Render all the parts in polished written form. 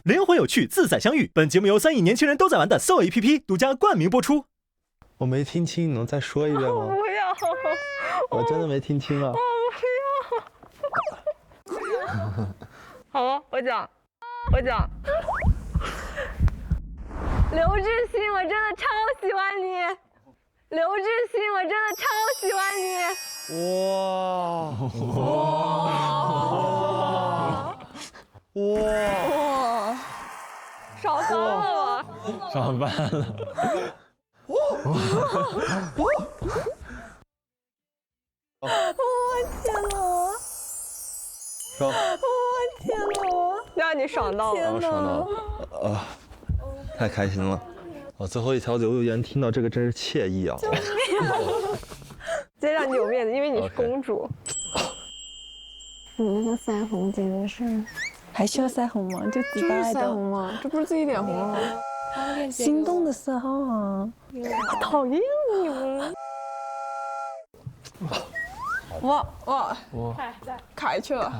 灵魂有趣，自在相遇。本节目由3亿年轻人都在玩的 SOUL APP 独家冠名播出。我没听清，你能再说一遍吗？我不要，我真的没听清啊！我不要。好，我讲。刘志新，我真的超喜欢你。刘志新，我真的超喜欢你。哇！少翻了，上班了。天哪！说。天哪！让你爽到了，爽到了啊！太开心了！我最后一条留言听到这个真是惬意啊！直接让你有面子，因为你是公主。你那个腮红简直是，还需要腮红吗？就自带的。腮红吗？这不是自己脸红了吗？心动的时候啊，好讨厌你们！哇，凯去了。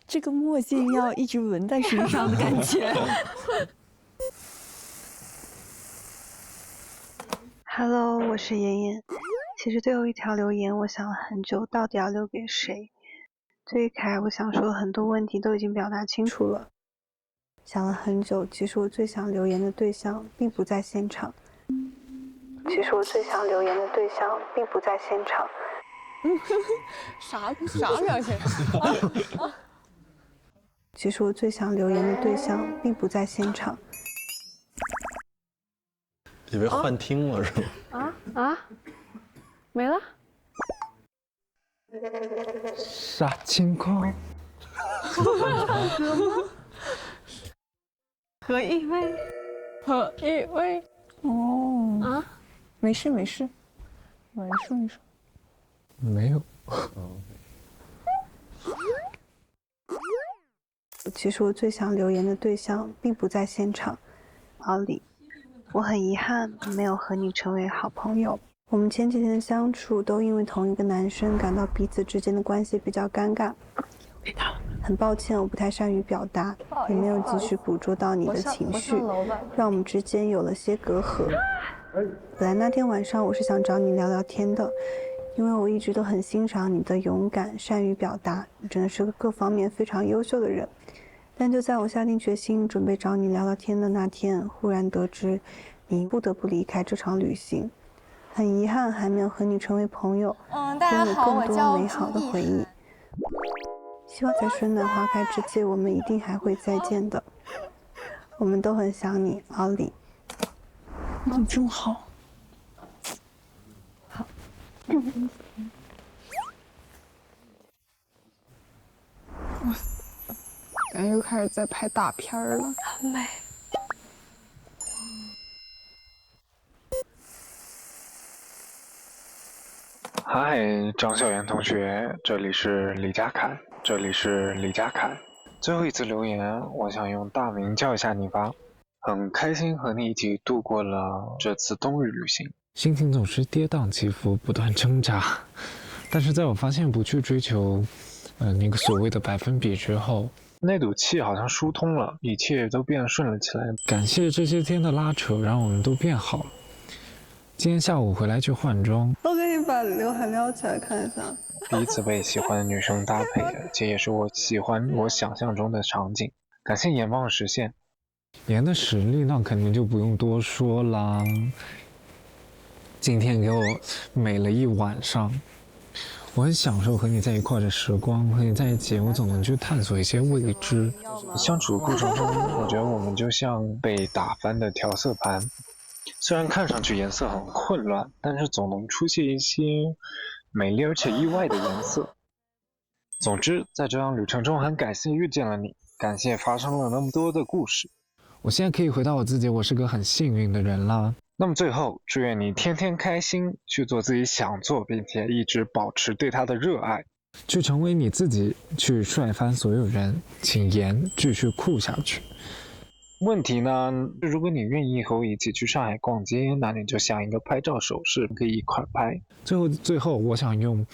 这个墨镜要一直纹在身上的感觉。Hello， 我是妍妍。其实最后一条留言，我想了很久，到底要留给谁？最开始我想说的很多问题都已经表达清楚了。想了很久，其实我最想留言的对象并不在现场。啥表情？其实我最想留言的对象并不在现场。以为幻听了是吗？没了。啥情况？何一威。哦。没事。你说。没有。其实我最想留言的对象并不在现场，奥利，我很遗憾没有和你成为好朋友。我们前几天的相处都因为同一个男生感到彼此之间的关系比较尴尬。很抱歉，我不太善于表达，也没有及时捕捉到你的情绪，让我们之间有了些隔阂。本来那天晚上我是想找你聊聊天的，因为我一直都很欣赏你的勇敢、善于表达，你真的是个各方面非常优秀的人。但就在我下定决心准备找你聊聊天的那天，忽然得知你不得不离开这场旅行，很遗憾还没有和你成为朋友，大家好，我叫拥有更多美好的回忆。希望在春暖花开之际，我们一定还会再见的。我们都很想你，奥利。你这么好。好。感觉又开始在拍大片了，很美。嗨，张小妍同学，这里是李佳凯。最后一次留言，我想用大名叫一下你吧。很开心和你一起度过了这次冬日旅行，心情总是跌宕起伏，不断挣扎。但是在我发现不去追求，那个所谓的100%比之后，那堵气好像疏通了，一切都变顺了起来。感谢这些天的拉扯，让我们都变好了。今天下午回来去换装，我给你把刘海撩起来看一下。第一次被喜欢的女生搭配的，这也是我喜欢我想象中的场景。感谢妍帮我实现。妍的实力那肯定就不用多说啦。今天给我美了一晚上，我很享受和你在一块的时光，和你在一起，我总能去探索一些未知。相处的过程中，我觉得我们就像被打翻的调色盘，虽然看上去颜色很混乱，但是总能出现一些美丽而且意外的颜色。总之，在这样旅程中，很感谢遇见了你，感谢发生了那么多的故事。我现在可以回到我自己，我是个很幸运的人啦。那么最后，祝愿你天天开心，去做自己想做并且一直保持对它的热爱，去成为你自己，去帅翻所有人。请妍继续酷下去。问题呢，如果你愿意和我一起去上海逛街，那你就想一个拍照手势，可以一块拍。最后，我想用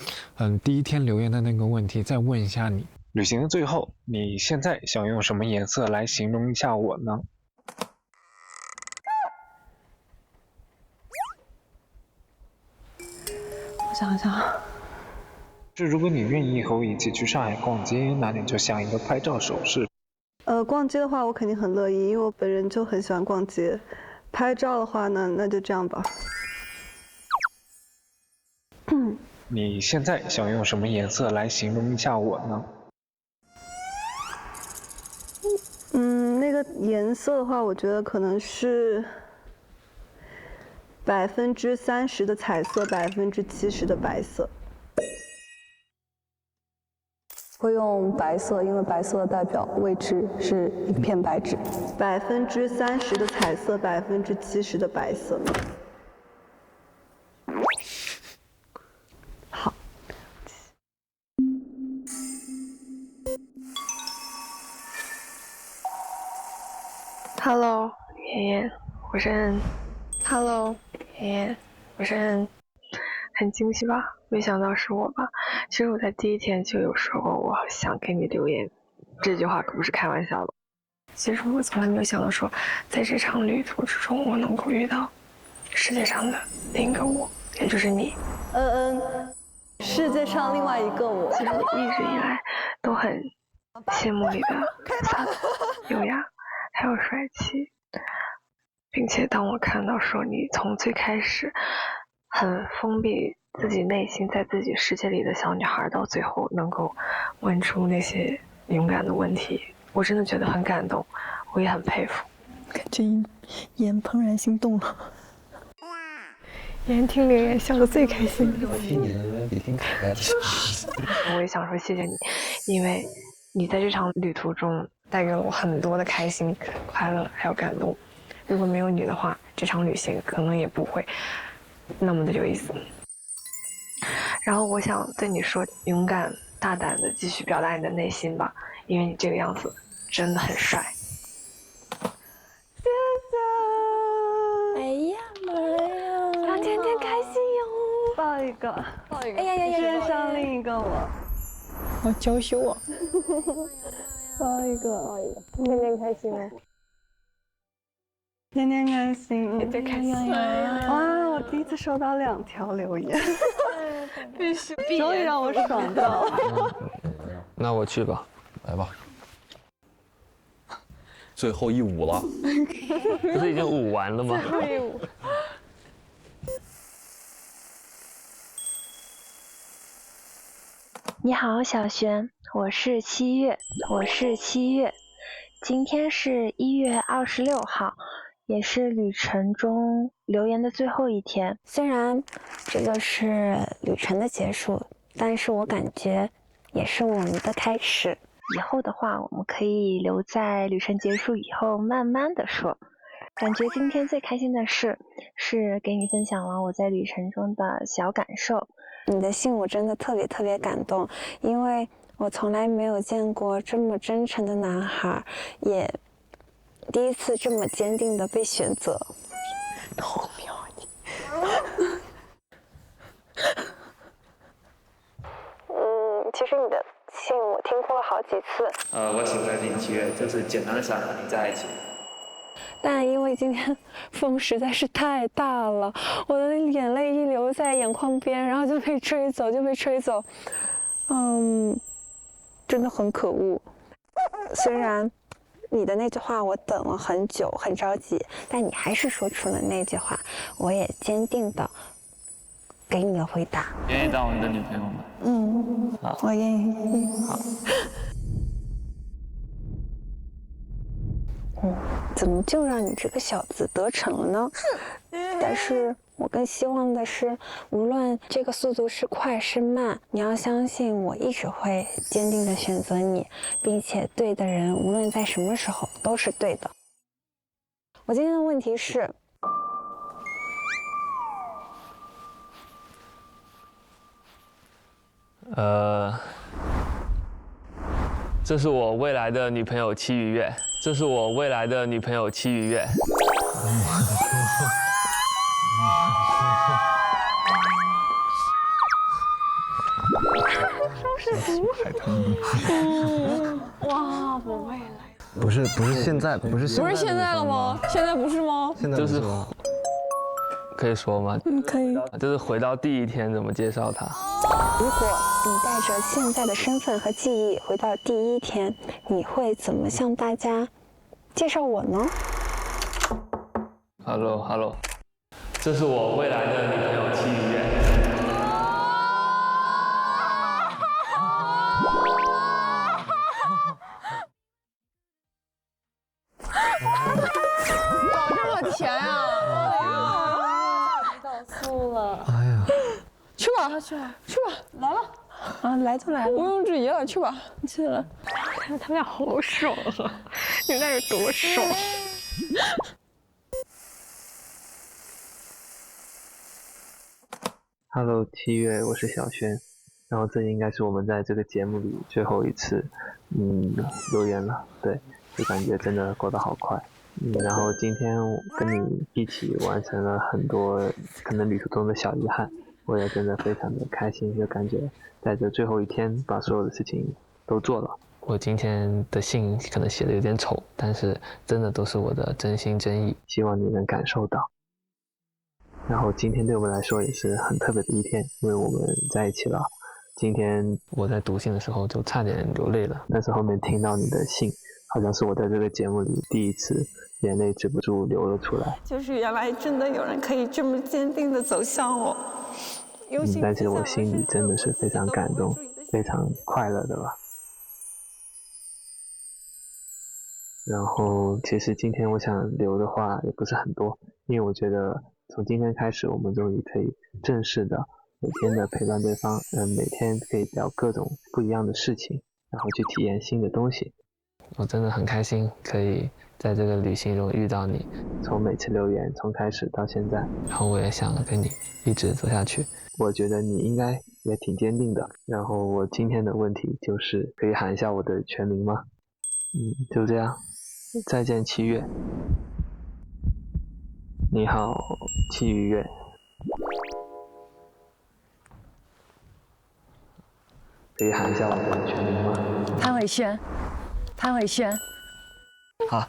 第一天留言的那个问题再问一下你，旅行的最后，你现在想用什么颜色来形容一下我呢？我想想，如果你愿意和我一起去上海逛街，那你就想一个拍照手势。逛街的话我肯定很乐意，因为我本人就很喜欢逛街。拍照的话呢，那就这样吧。你现在想用什么颜色来形容一下我呢？那个颜色的话，我觉得可能是30%的彩色，70%的白色。会用白色，因为白色代表位置是一片白纸。30%的彩色，70%的白色。好。Hello， 妍妍，我是恩。Hello， 妍妍，我是恩。很惊喜吧？没想到是我吧？其实我在第一天就有说过，我想给你留言。这句话可不是开玩笑的。其实我从来没有想到说，在这场旅途之中，我能够遇到世界上的另一个我，也就是你。世界上另外一个我。其实我一直以来都很羡慕你的洒脱、优雅，还有帅气，并且当我看到说你从最开始很封闭自己内心在自己世界里的小女孩，到最后能够问出那些勇敢的问题，我真的觉得很感动，我也很佩服。感觉妍怦然心动了。妍听留言笑得最开心。听你的留言比听可爱的。我也想说谢谢你，因为你在这场旅途中带给了我很多的开心、快乐还有感动。如果没有你的话，这场旅行可能也不会那么的有意思。然后我想对你说，勇敢大胆的继续表达你的内心吧，因为你这个样子真的很帅。谢谢。哎呀妈呀！让天天开心哟！抱一个，抱一个。哎呀呀呀！世界上另一个我。好娇羞啊！抱一个，抱一个。天天开心哦！天天开心，天天开心。哇！我第一次收到2条留言，必须，终于让我爽到了。那我去吧，来吧。最后一舞了，不是已经舞完了吗？最后一舞。你好，小璇，我是七月，今天是1月26号，也是旅程中留言的最后一天。虽然这个是旅程的结束，但是我感觉也是我们的开始。以后的话，我们可以留在旅程结束以后慢慢的说。感觉今天最开心的事是给你分享了我在旅程中的小感受。你的信我真的特别感动，因为我从来没有见过这么真诚的男孩，也第一次这么坚定的被选择。偷瞄你。其实你的信我听过了好几次。我喜欢林七月，就是简单的想和你在一起。但因为今天风实在是太大了，我的眼泪一流在眼眶边，然后就被吹走，真的很可恶。虽然你的那句话我等了很久，很着急，但你还是说出了那句话，我也坚定的给你的回答。愿意当我的女朋友吗？好，我愿意。好。怎么就让你这个小子得逞了呢？但是我更希望的是，无论这个速度是快是慢，你要相信我一直会坚定的选择你，并且对的人无论在什么时候都是对的。我今天的问题是，这是我未来的女朋友戚雨月，这是我未来的女朋友戚雨月。双手海豚。哇，我未来。不是现在，不是现在了吗？现在不是吗？现在就是不吗？可以说吗？可以。就是回到第一天怎么介绍他。如果你带着现在的身份和记忆回到第一天，你会怎么向大家介绍我呢 Hello， 这是我未来的女朋友戚雨月。搞这么甜啊！胰岛素了。哎呀，去吧，来了。啊，来都来了，毋庸置疑了，去吧，去了。看他们俩好爽啊！你们俩有多爽？Hello， 七月，我是小轩。然后这应该是我们在这个节目里最后一次，留言了。对，就感觉真的过得好快。然后今天我跟你一起完成了很多可能旅途中的小遗憾，我也真的非常的开心，就感觉在这最后一天把所有的事情都做了。我今天的信可能写的有点丑，但是真的都是我的真心真意，希望你能感受到。然后今天对我们来说也是很特别的一天，因为我们在一起了。今天我在读信的时候就差点流泪了，但是后面听到你的信，好像是我在这个节目里第一次眼泪止不住流了出来。就是原来真的有人可以这么坚定的走向我，但是我心里真的是非常感动，非常快乐的吧。然后其实今天我想留的话也不是很多，因为我觉得从今天开始我们终于可以正式的每天的陪伴对方，每天可以聊各种不一样的事情，然后去体验新的东西。我真的很开心可以在这个旅行中遇到你，从每次留言从开始到现在，然后我也想跟你一直走下去。我觉得你应该也挺坚定的。然后我今天的问题就是可以喊一下我的全名吗？就这样，再见七月。你好，戚雨月。可以喊一下我的全名吗？潘伟轩。好，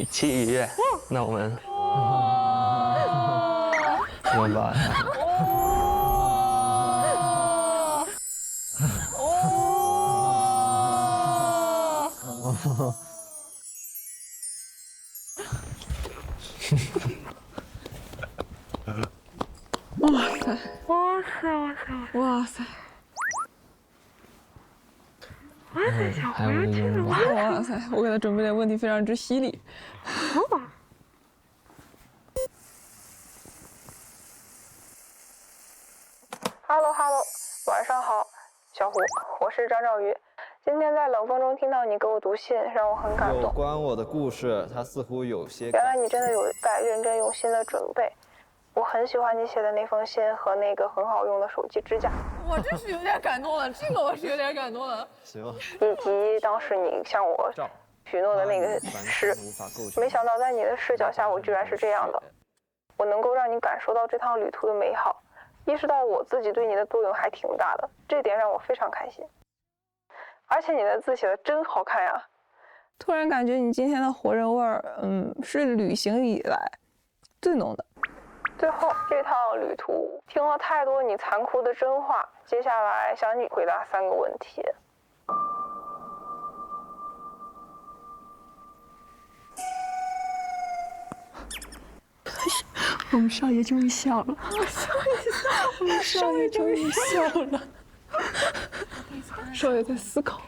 戚雨月，那我们吧。哇塞！还有一个拥抱。哇塞！我给他准备的问题非常之犀利。Hello， 晚上好，小胡，我是张兆宇。今天在冷风中听到你给我读信，让我很感动。有关我的故事，它似乎有些……原来你真的有在认真用心的准备。我很喜欢你写的那封信和那个很好用的手机支架。我这是有点感动了，这个我是有点感动了。行。以及当时你向我许诺的那个诗，没想到在你的视角下，我居然是这样的。我能够让你感受到这趟旅途的美好，意识到我自己对你的作用还挺大的，这点让我非常开心。而且你的字写的真好看呀！突然感觉你今天的火人味儿，是旅行以来最浓的。最后这趟旅途听了太多你残酷的真话，接下来想你回答3个问题。我们少爷终于笑了，我们少爷终于笑了。少爷在思考。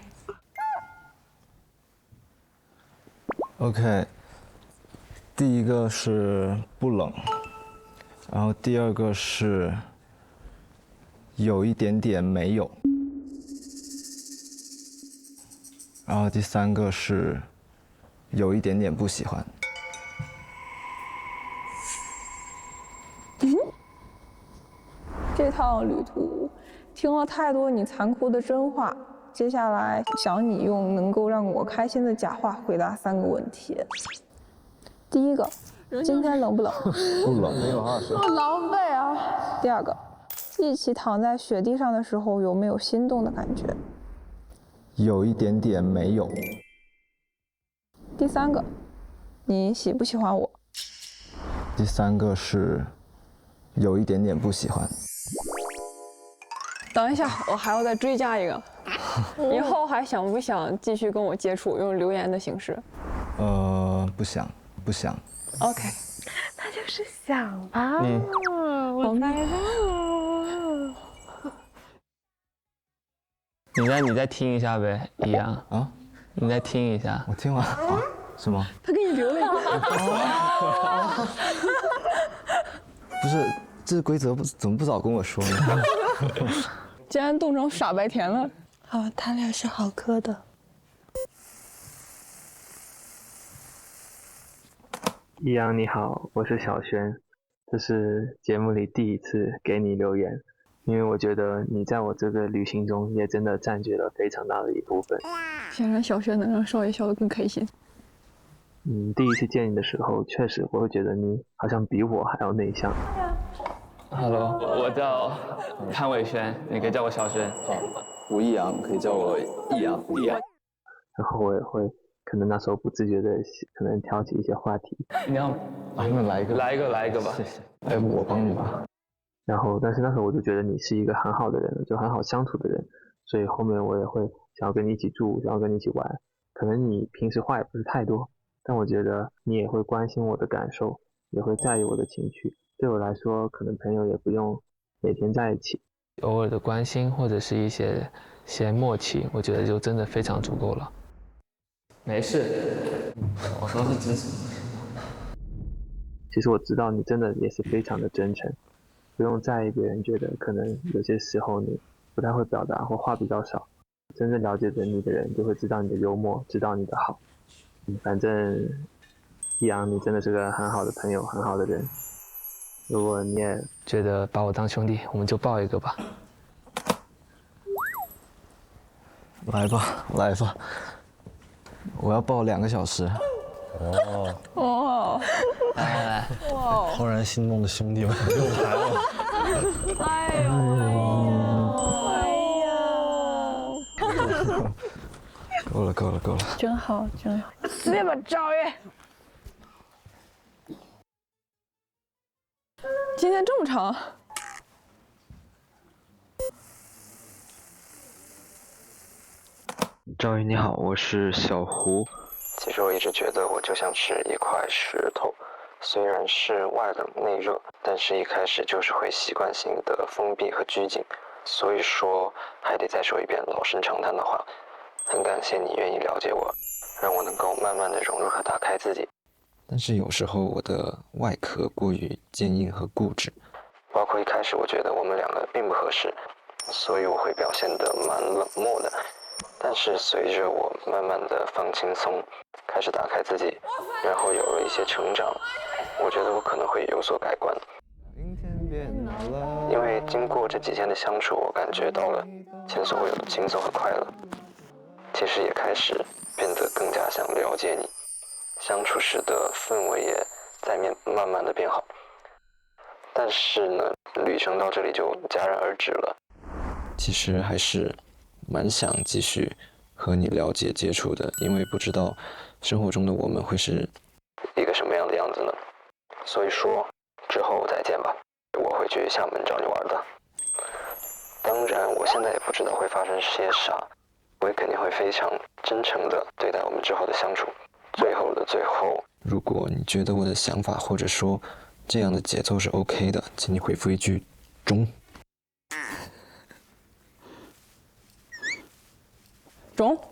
OK， 第一个是不冷，然后第二个是有一点点没有，然后第3个是有一点点不喜欢。这趟旅途听了太多你残酷的真话，接下来想你用能够让我开心的假话回答3个问题。第一个，今天冷不冷？不冷，没有20。好狼狈啊！第二个，一起躺在雪地上的时候，有没有心动的感觉？有一点点没有。第3个，你喜不喜欢我？第3个是有一点点不喜欢。等一下，我还要再追加一个，以后还想不想继续跟我接触，用留言的形式？不想。 OK， 那就是想吧。我猜到。你再听一下呗，一样啊，你再听一下。我听完啊，是吗？他给你留了一个。不是，这规则怎么不早跟我说呢？竟然冻成傻白甜了。好，他俩是好磕的。易阳你好，我是小轩，这是节目里第1次给你留言，因为我觉得你在我这个旅行中也真的占据了非常大的一部分。显然小轩能让少爷笑得更开心。第1次见你的时候，确实我会觉得你好像比我还要内向。Hello， 我叫潘伟轩，你可以叫我小轩。吴易阳，可以叫我易阳。然后我也会可能那时候不自觉的可能挑起一些话题。你要那来一个吧。谢谢。哎，我帮你吧。然后，但是那时候我就觉得你是一个很好的人，就很好相处的人，所以后面我也会想要跟你一起住，想要跟你一起玩。可能你平时话也不是太多，但我觉得你也会关心我的感受，也会在意我的情绪。对我来说，可能朋友也不用每天在一起，偶尔的关心或者是一些默契，我觉得就真的非常足够了。没事，我都是支持你。其实我知道你真的也是非常的真诚，不用在意别人觉得可能有些时候你不太会表达或话比较少。真正了解着你的人就会知道你的幽默，知道你的好。反正易阳，你真的是个很好的朋友，很好的人。如果你也觉得把我当兄弟，我们就抱一个吧。来吧，我要抱2个小时。哦，来，哇！怦然心动的兄弟们又来了。哎呦！够了。真好。死吧，赵月！今天这么长。赵宇你好，我是小胡。其实我一直觉得我就像是一块石头，虽然是外冷内热，但是一开始就是会习惯性的封闭和拘谨。所以说还得再说一遍老生常谈的话，很感谢你愿意了解我，让我能够慢慢的融入和打开自己。但是有时候我的外壳过于坚硬和固执，包括一开始我觉得我们两个并不合适，所以我会表现得蛮冷漠的。但是随着我慢慢的放轻松，开始打开自己，然后有了一些成长，我觉得我可能会有所改观。因为经过这几天的相处，我感觉到了前所未有的轻松和快乐。其实也开始变得更加想了解你，相处时的氛围也在慢慢的变好。但是呢，旅程到这里就戛然而止了。其实还是蛮想继续和你了解接触的，因为不知道生活中的我们会是一个什么样的样子呢？所以说之后再见吧，我会去厦门找你玩的。当然我现在也不知道会发生些啥，我也肯定会非常真诚的对待我们之后的相处。最后的最后，如果你觉得我的想法或者说这样的节奏是 OK 的，请你回复一句中。中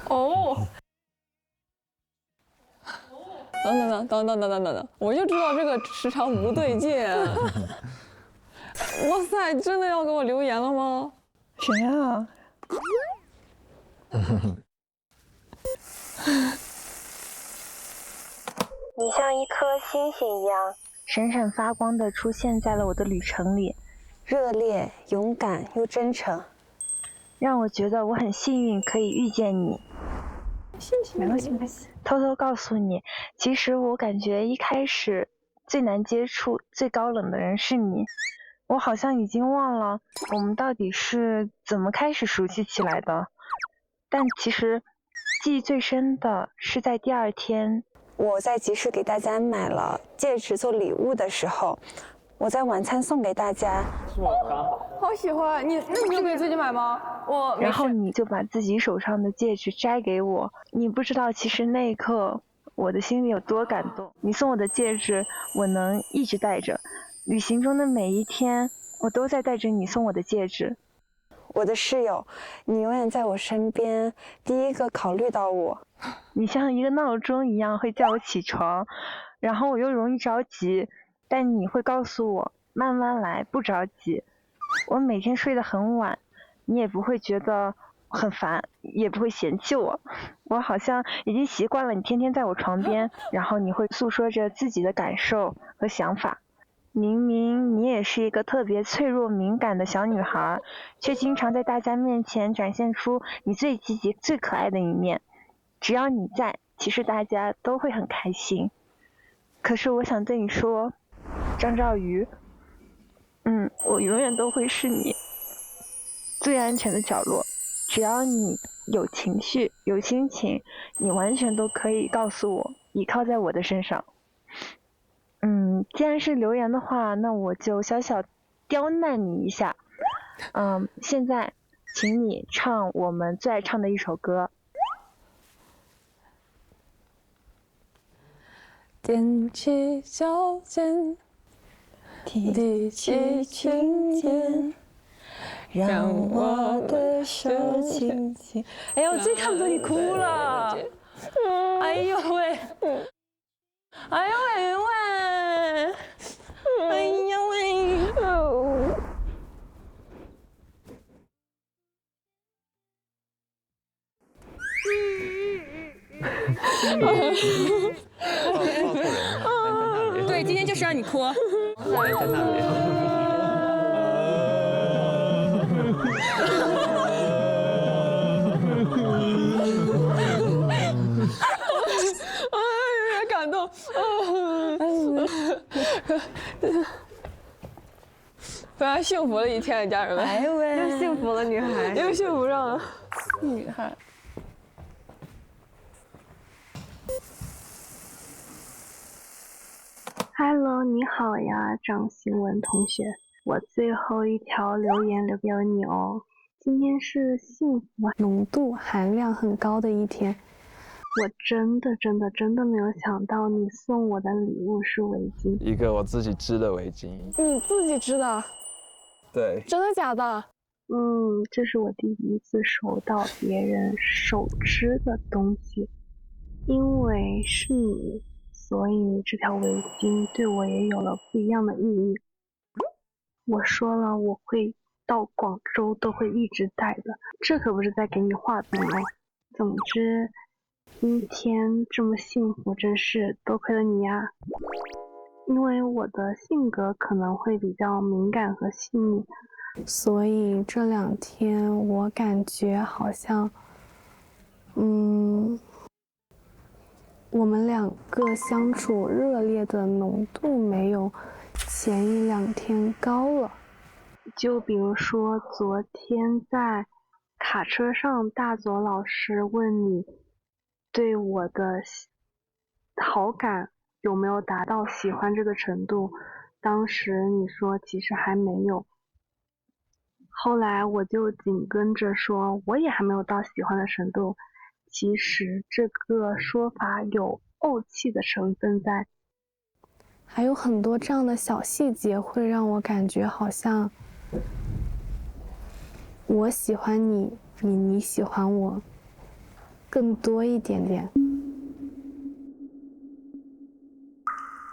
哦！等，我就知道这个时长不对劲。哇塞，真的要给我留言了吗？谁啊？你像一颗星星一样闪闪发光地出现在了我的旅程里，热烈、勇敢又真诚，让我觉得我很幸运可以遇见你。谢谢，没关系。偷偷告诉你，其实我感觉一开始最难接触、最高冷的人是你。我好像已经忘了我们到底是怎么开始熟悉起来的，但其实记忆最深的是在第二天，我在集市给大家买了戒指做礼物的时候，我在晚餐送给大家。好喜欢你，那你有给自己买吗？我然后你就把自己手上的戒指摘给我，你不知道其实那一刻我的心里有多感动。你送我的戒指，我能一直戴着。旅行中的每一天，我都在带着你送我的戒指。我的室友，你永远在我身边，第一个考虑到我。你像一个闹钟一样会叫我起床，然后我又容易着急，但你会告诉我慢慢来，不着急。我每天睡得很晚，你也不会觉得很烦，也不会嫌弃我。我好像已经习惯了你天天在我床边，然后你会诉说着自己的感受和想法。明明你也是一个特别脆弱敏感的小女孩，却经常在大家面前展现出你最积极最可爱的一面。只要你在，其实大家都会很开心。可是我想对你说，张兆宇，我永远都会是你最安全的角落。只要你有情绪有心情，你完全都可以告诉我，依靠在我的身上。既然是留言的话，那我就小小刁难你一下。现在请你唱我们最爱唱的一首歌。踮起脚尖，提起琴键，让我的手轻轻。哎呦，这看不得你哭了！哎呦喂！哎呦喂喂！哎呦喂！对，今天就是让你哭。在那里。有点感动。非常幸福的一天，家人们。哎喂，又幸福了，女孩。又幸福上了，女孩。Hello， 你好呀，张新文同学，我最后一条留言留给了你哦。今天是幸福浓度含量很高的一天，我真的没有想到你送我的礼物是围巾，一个我自己织的围巾。你自己织的？对。真的假的？这是我第一次收到别人手织的东西，因为是你，所以这条围巾对我也有了不一样的意义。我说了，我会到广州都会一直带的，这可不是在给你画饼哦。总之，今天这么幸福，真是多亏了你呀。因为我的性格可能会比较敏感和细腻，所以这2天我感觉好像，我们2个相处热烈的浓度没有前1、2天高了。就比如说昨天在卡车上，大佐老师问你对我的好感有没有达到喜欢这个程度，当时你说其实还没有，后来我就紧跟着说我也还没有到喜欢的程度，其实这个说法有怄气的成分在。还有很多这样的小细节会让我感觉好像我喜欢你，你喜欢我更多一点点。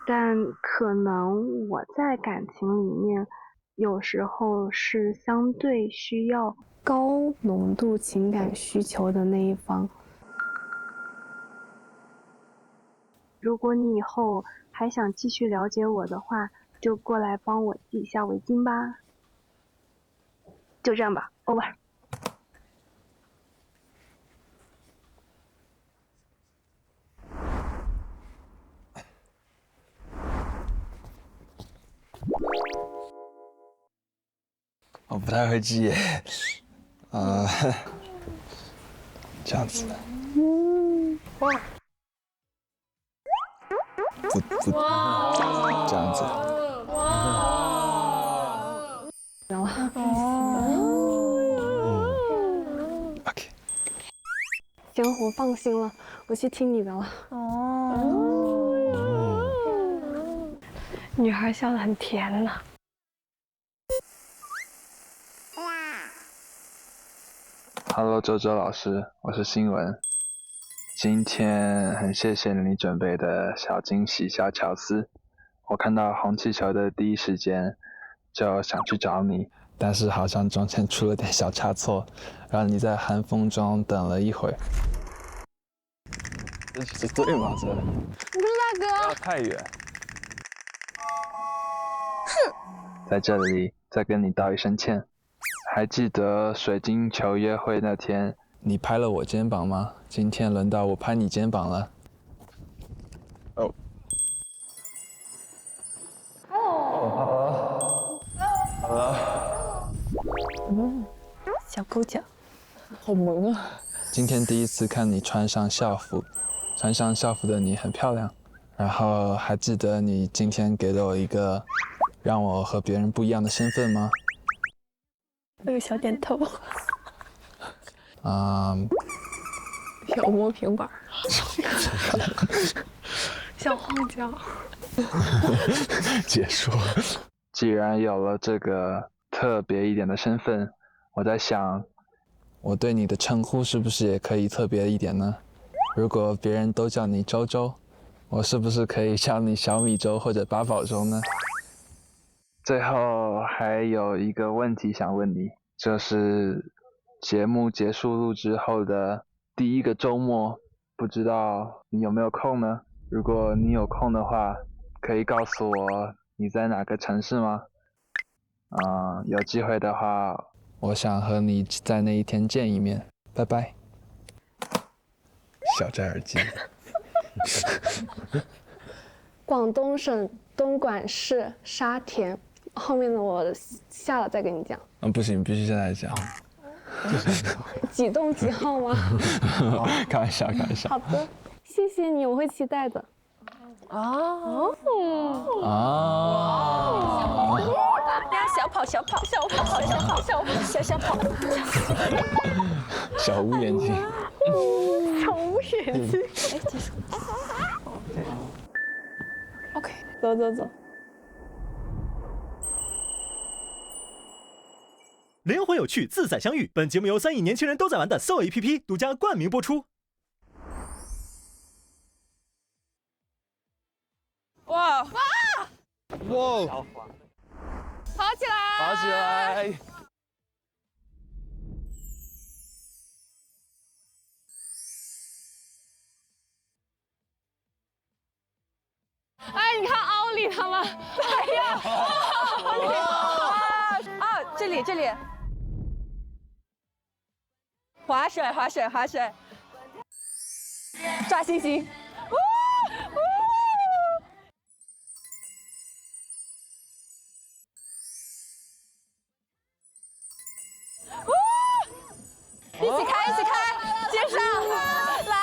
但可能我在感情里面有时候是相对需要高浓度情感需求的那一方。如果你以后还想继续了解我的话，就过来帮我系一下围巾吧。就这样吧 ，over。我不太会记耶。这样子。不，这样子。然后OK。行，我放心了，我去听你的了。女孩笑得很甜呢。Hello， 周周老师，我是新文。今天很谢谢你准备的小惊喜、小巧思。我看到红气球的第一时间就想去找你，但是好像中间出了点小差错，让你在寒风中等了一会儿。这对吗？这不是大哥，太远。在这里再跟你道一声歉。还记得水晶球约会那天，你拍了我肩膀吗？今天轮到我拍你肩膀了。哦。好了。小狗脚，好萌啊！今天第一次看你穿上校服，穿上校服的你很漂亮。然后还记得你今天给了我一个让我和别人不一样的身份吗？那个小点头。小摸平板。小晃脚。结束。既然有了这个特别一点的身份，我在想，我对你的称呼是不是也可以特别一点呢？如果别人都叫你周周，我是不是可以叫你小米粥或者八宝粥呢？最后还有一个问题想问你，就是节目结束录制后的第一个周末，不知道你有没有空呢？如果你有空的话，可以告诉我你在哪个城市吗？有机会的话，我想和你在那一天见一面。拜拜。小摘耳机。广东省东莞市沙田，后面的我下了再跟你讲。不行，必须现在讲。几栋几号吗？开玩笑，开玩笑。好的，谢谢你，我会期待的。小跑，小跑，小跑，小跑，小跑，小跑，小无眼睛。小无眼睛。OK， 走走走。灵魂有趣，自在相遇。本节目由3亿年轻人都在玩的 SOUL APP 独家冠名播出。哇！哇！跑起来！跑起来！哎，你看奥利他们，哎呀，奥利这里，划水，抓星星，一起开，接上，来，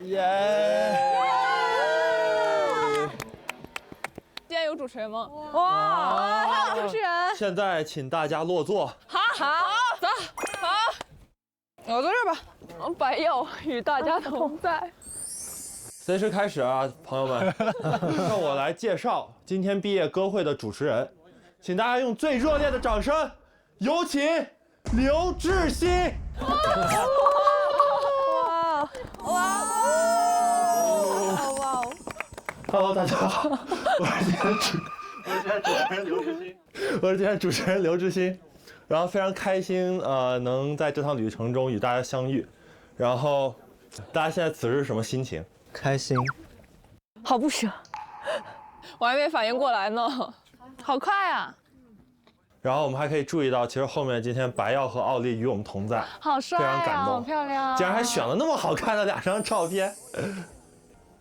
耶！今天有主持人吗？哇，还有主持人。现在请大家落座。好，走，好，我坐这儿吧。白佑与大家同在。随时开始啊，朋友们！让我来介绍今天毕业歌会的主持人，请大家用最热烈的掌声，有请刘志新。哇！Hello， 大家好，我是今天主持人刘志新。我是今天主持人刘志新，然后非常开心能在这趟旅程中与大家相遇。然后，大家现在此时是什么心情？开心。好不舍，我还没反应过来呢，好快啊！然后我们还可以注意到，其实后面今天白曜和奥利与我们同在，好帅非常感啊，动，好漂亮，竟然还选了那么好看的2张照片。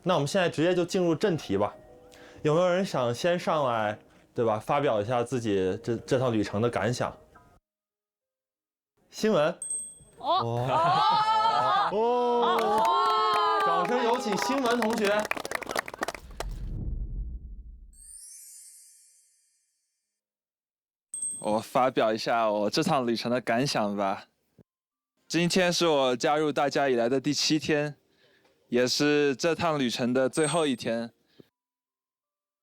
那我们现在直接就进入正题吧。有没有人想先上来，对吧？发表一下自己这趟旅程的感想？新闻。掌声有请新闻同学。我发表一下我这趟旅程的感想吧。今天是我加入大家以来的第7天，也是这趟旅程的最后一天。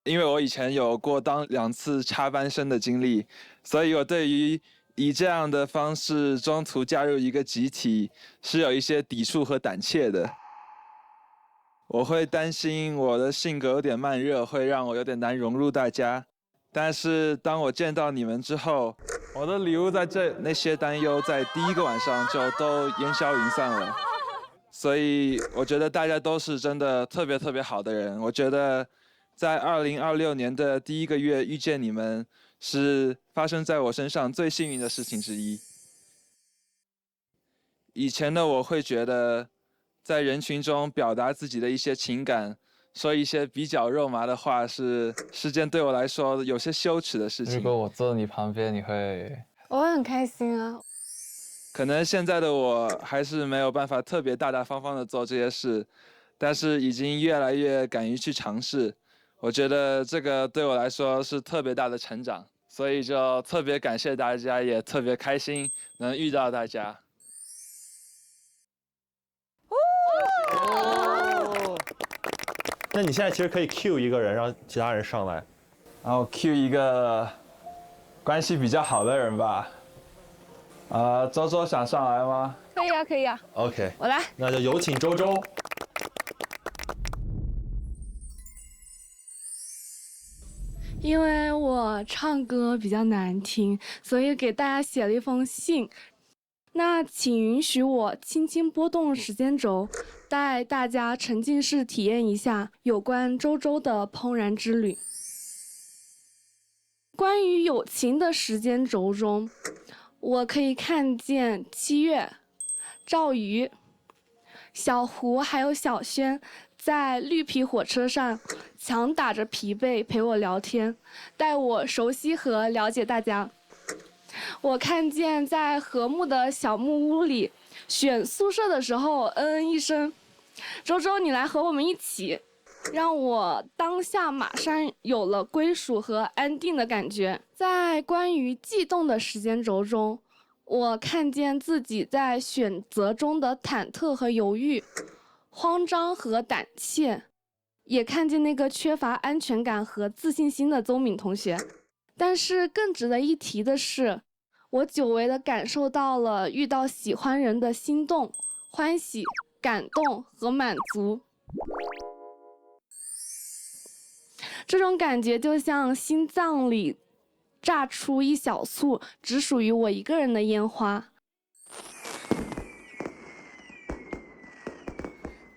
因为我以前有过当2次插班生的经历，所以我对于以这样的方式中途加入一个集体是有一些抵触和胆怯的。我会担心我的性格有点慢热，会让我有点难融入大家。但是当我见到你们之后，我的礼物那些担忧在第1个晚上就都烟消云散了。所以我觉得大家都是真的特别特别好的人。我觉得在2026年的第1个月遇见你们，是发生在我身上最幸运的事情之一。以前的我会觉得，在人群中表达自己的一些情感，说一些比较肉麻的话是件对我来说有些羞耻的事情。如果我坐你旁边，你会？我会很开心啊。可能现在的我还是没有办法特别大大方方的做这些事，但是已经越来越敢于去尝试。我觉得这个对我来说是特别大的成长，所以就特别感谢大家，也特别开心能遇到大家。那你现在其实可以 Q 一个人，让其他人上来，然后 Q 一个关系比较好的人吧。周周想上来吗？可以啊，可以啊。OK， 我来。那就有请周周。因为我唱歌比较难听，所以给大家写了一封信。那请允许我轻轻拨动时间轴，带大家沉浸式体验一下有关周周的怦然之旅。关于友情的时间轴中，我可以看见7月、赵瑜、小胡还有小轩在绿皮火车上强打着疲惫陪我聊天，带我熟悉和了解大家。我看见在和睦的小木屋里选宿舍的时候一声，周周你来和我们一起，让我当下马上有了归属和安定的感觉。在关于悸动的时间轴中，我看见自己在选择中的忐忑和犹豫，慌张和胆怯，也看见那个缺乏安全感和自信心的邹敏同学。但是更值得一提的是，我久违地感受到了遇到喜欢人的心动、欢喜、感动和满足。这种感觉就像心脏里炸出一小簇只属于我一个人的烟花，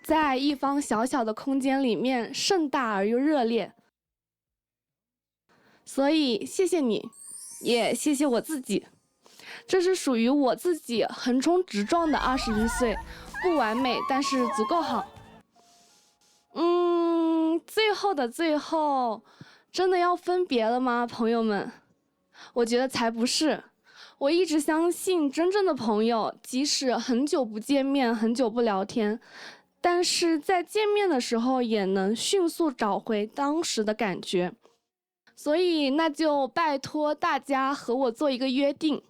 在一方小小的空间里面盛大而又热烈。所以谢谢你，也谢谢我自己。这是属于我自己横冲直撞的21岁，不完美，但是足够好。最后的最后，真的要分别了吗，朋友们？我觉得才不是。我一直相信，真正的朋友，即使很久不见面，很久不聊天，但是在见面的时候，也能迅速找回当时的感觉。所以，那就拜托大家和我做一个约定，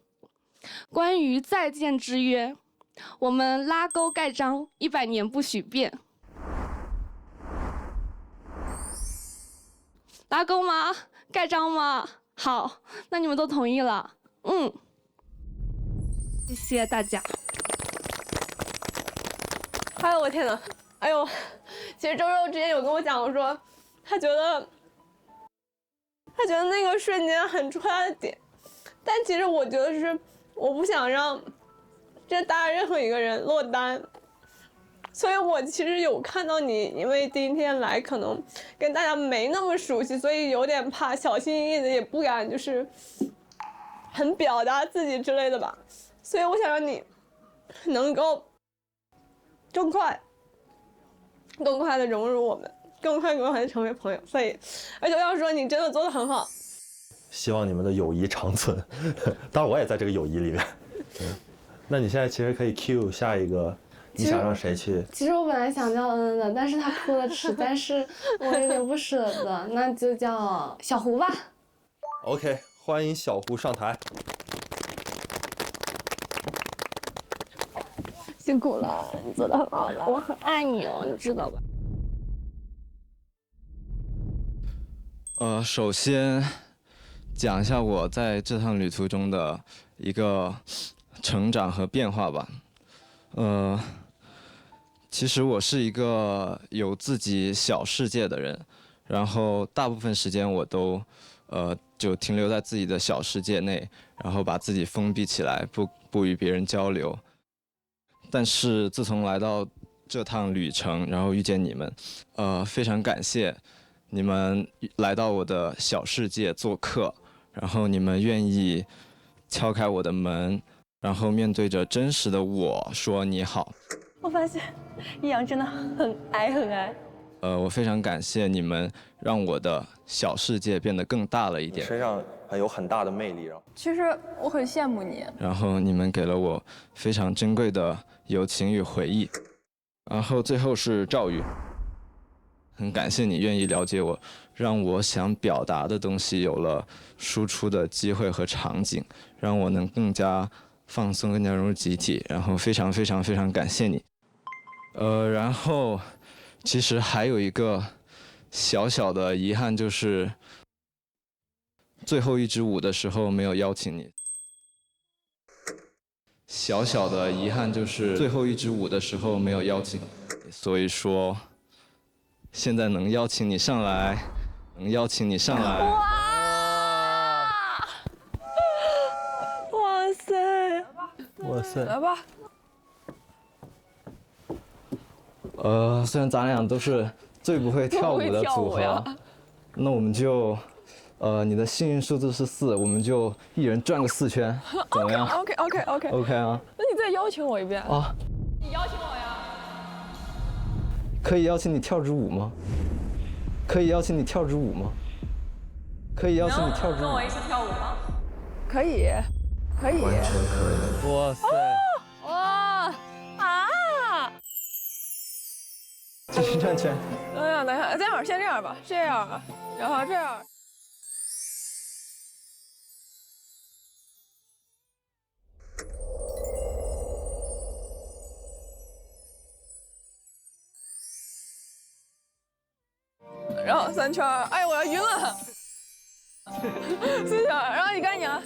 关于再见之约，我们拉钩盖章，100年不许变。拉钩吗？盖章吗？好，那你们都同意了。谢谢大家。哎呦我天哪！哎呦，其实周周之前有跟我讲过说，他觉得那个瞬间很戳他的点，但其实我觉得是我不想让这搭任何一个人落单，所以我其实有看到你，因为第一天来可能跟大家没那么熟悉，所以有点怕，小心翼翼的也不敢就是很表达自己之类的吧。所以我想让你能够更快的融入我们，更快的成为朋友。所以，而且我要说，你真的做得很好。希望你们的友谊长存，当然我也在这个友谊里面。那你现在其实可以 cue 下一个，你想让谁去？其实我本来想叫恩恩的，但是他哭的实在是我有点不舍得，那就叫小胡吧。OK， 欢迎小胡上台。辛苦了，你做的很好了，我很爱你哦，你知道吧？首先讲一下我在这趟旅途中的一个成长和变化吧。其实我是一个有自己小世界的人，然后大部分时间我都就停留在自己的小世界内，然后把自己封闭起来，不与别人交流。但是自从来到这趟旅程，然后遇见你们，非常感谢你们来到我的小世界做客，然后你们愿意敲开我的门，然后面对着真实的我说你好。我发现易阳真的很矮。我非常感谢你们，让我的小世界变得更大了一点。身上有很大的魅力，其实我很羡慕你。然后你们给了我非常珍贵的友情与回忆。然后最后是赵宇，很感谢你愿意了解我，让我想表达的东西有了输出的机会和场景，让我能更加放松，更加融入集体。然后非常非常非常感谢你。然后其实还有一个小小的遗憾，就是最后一支舞的时候没有邀请你。小小的遗憾就是最后一支舞的时候没有邀请你，所以说现在能邀请你上来，哇塞！哇塞！来吧。虽然咱俩都是最不会跳舞的组合，那我们就，你的幸运数字是4，我们就一人转个4圈，怎么样 ？OK 啊。那你再邀请我一遍啊？你邀请我呀？可以邀请你跳支舞吗？可以邀请你跳支舞吗？可以邀请你跳支舞？跟我一起跳舞吗？可以。完全可以。哇塞！哇啊！继续转圈。等一下，这样先这样吧，这样，然后这样。然后3圈，哎，我要晕了。4圈，然后你赶紧啊。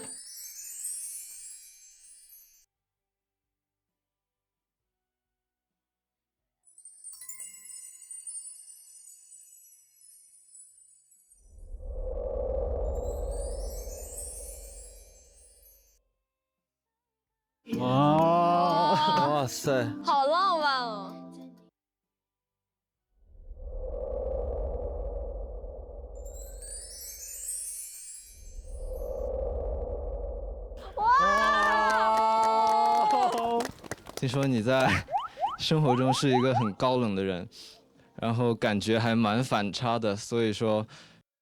哇塞！好浪漫哦！听说你在生活中是一个很高冷的人，然后感觉还蛮反差的，所以说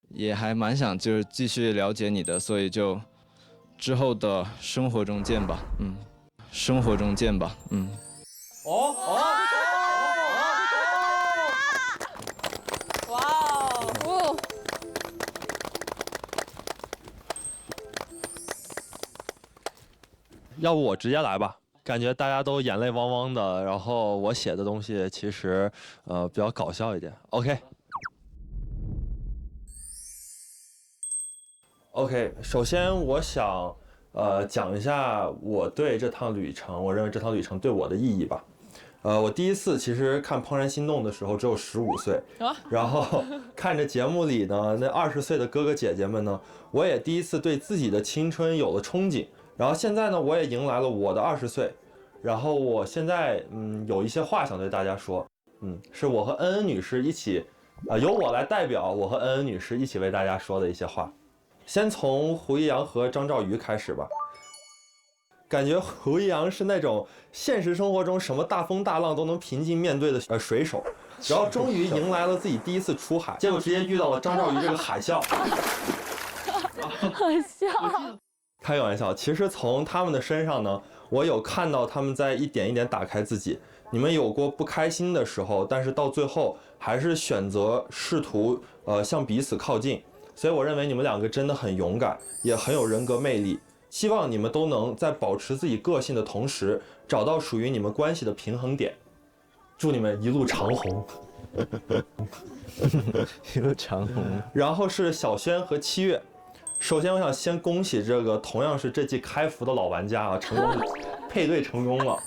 也还蛮想就是继续了解你的，所以就之后的生活中见吧，生活中见吧，哇哦！要不我直接来吧，感觉大家都眼泪汪汪的，然后我写的东西其实比较搞笑一点。OK， 首先我想讲一下我对这趟旅程，我认为这趟旅程对我的意义吧。我第一次其实看《怦然心动》的时候只有15岁，然后看着节目里呢那20岁的哥哥姐姐们呢，我也第一次对自己的青春有了憧憬。然后现在呢，我也迎来了我的20岁，然后我现在有一些话想对大家说，是我和恩恩女士一起，由我来代表我和恩恩女士一起为大家说的一些话。先从胡一阳和张兆瑜开始吧。感觉胡一阳是那种现实生活中什么大风大浪都能平静面对的水手，然后终于迎来了自己第一次出海，结果直接遇到了张兆宇这个海啸。好笑。开个玩笑，其实从他们的身上呢，我有看到他们在一点一点打开自己。你们有过不开心的时候，但是到最后还是选择试图向彼此靠近。所以我认为你们两个真的很勇敢，也很有人格魅力。希望你们都能在保持自己个性的同时，找到属于你们关系的平衡点。祝你们一路长虹。一路长虹。然后是小轩和七月。首先我想先恭喜这个同样是这季开服的老玩家啊，成功配对成功了。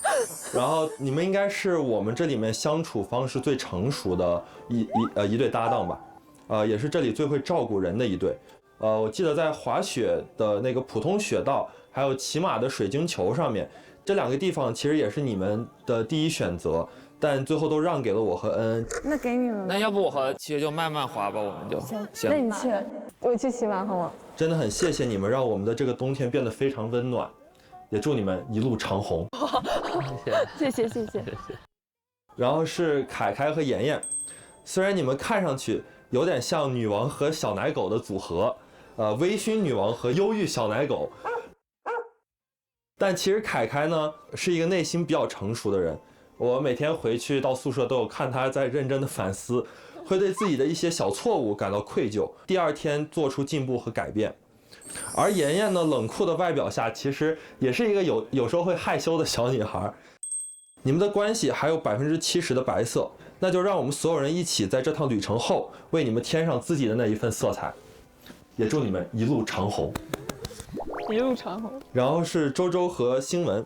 然后你们应该是我们这里面相处方式最成熟的一对搭档吧，也是这里最会照顾人的一对。我记得在滑雪的那个普通雪道，还有骑马的水晶球上面，这两个地方其实也是你们的第一选择，但最后都让给了我和恩恩。那给你们。那要不我和七月就慢慢滑吧，我们就行。那你去，我去骑马好吗？真的很谢谢你们，让我们的这个冬天变得非常温暖，也祝你们一路长虹。谢谢。然后是凯凯和妍妍，虽然你们看上去有点像女王和小奶狗的组合，微醺女王和忧郁小奶狗，但其实凯凯呢是一个内心比较成熟的人。我每天回去到宿舍都有看他在认真的反思，会对自己的一些小错误感到愧疚，第二天做出进步和改变。而妍妍呢，冷酷的外表下其实也是一个有时候会害羞的小女孩。你们的关系还有70%的白色，那就让我们所有人一起在这趟旅程后为你们添上自己的那一份色彩，也祝你们一路长虹。一路长虹。然后是周周和星文，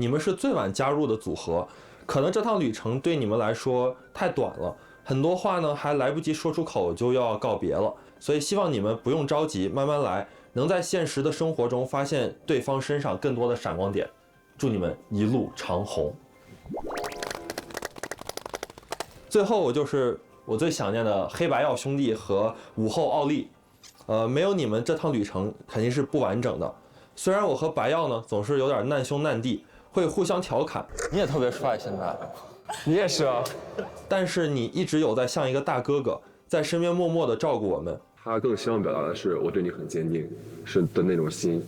你们是最晚加入的组合，可能这趟旅程对你们来说太短了，很多话呢还来不及说出口就要告别了，所以希望你们不用着急，慢慢来，能在现实的生活中发现对方身上更多的闪光点，祝你们一路长虹。最后我就是我最想念的黑白曜兄弟和午后奥利，没有你们这趟旅程肯定是不完整的。虽然我和白曜呢总是有点难兄难弟，会互相调侃，你也特别帅，现在你也是啊，但是你一直有在像一个大哥哥在身边默默的照顾我们。他更希望表达的是我对你很坚定是的那种心。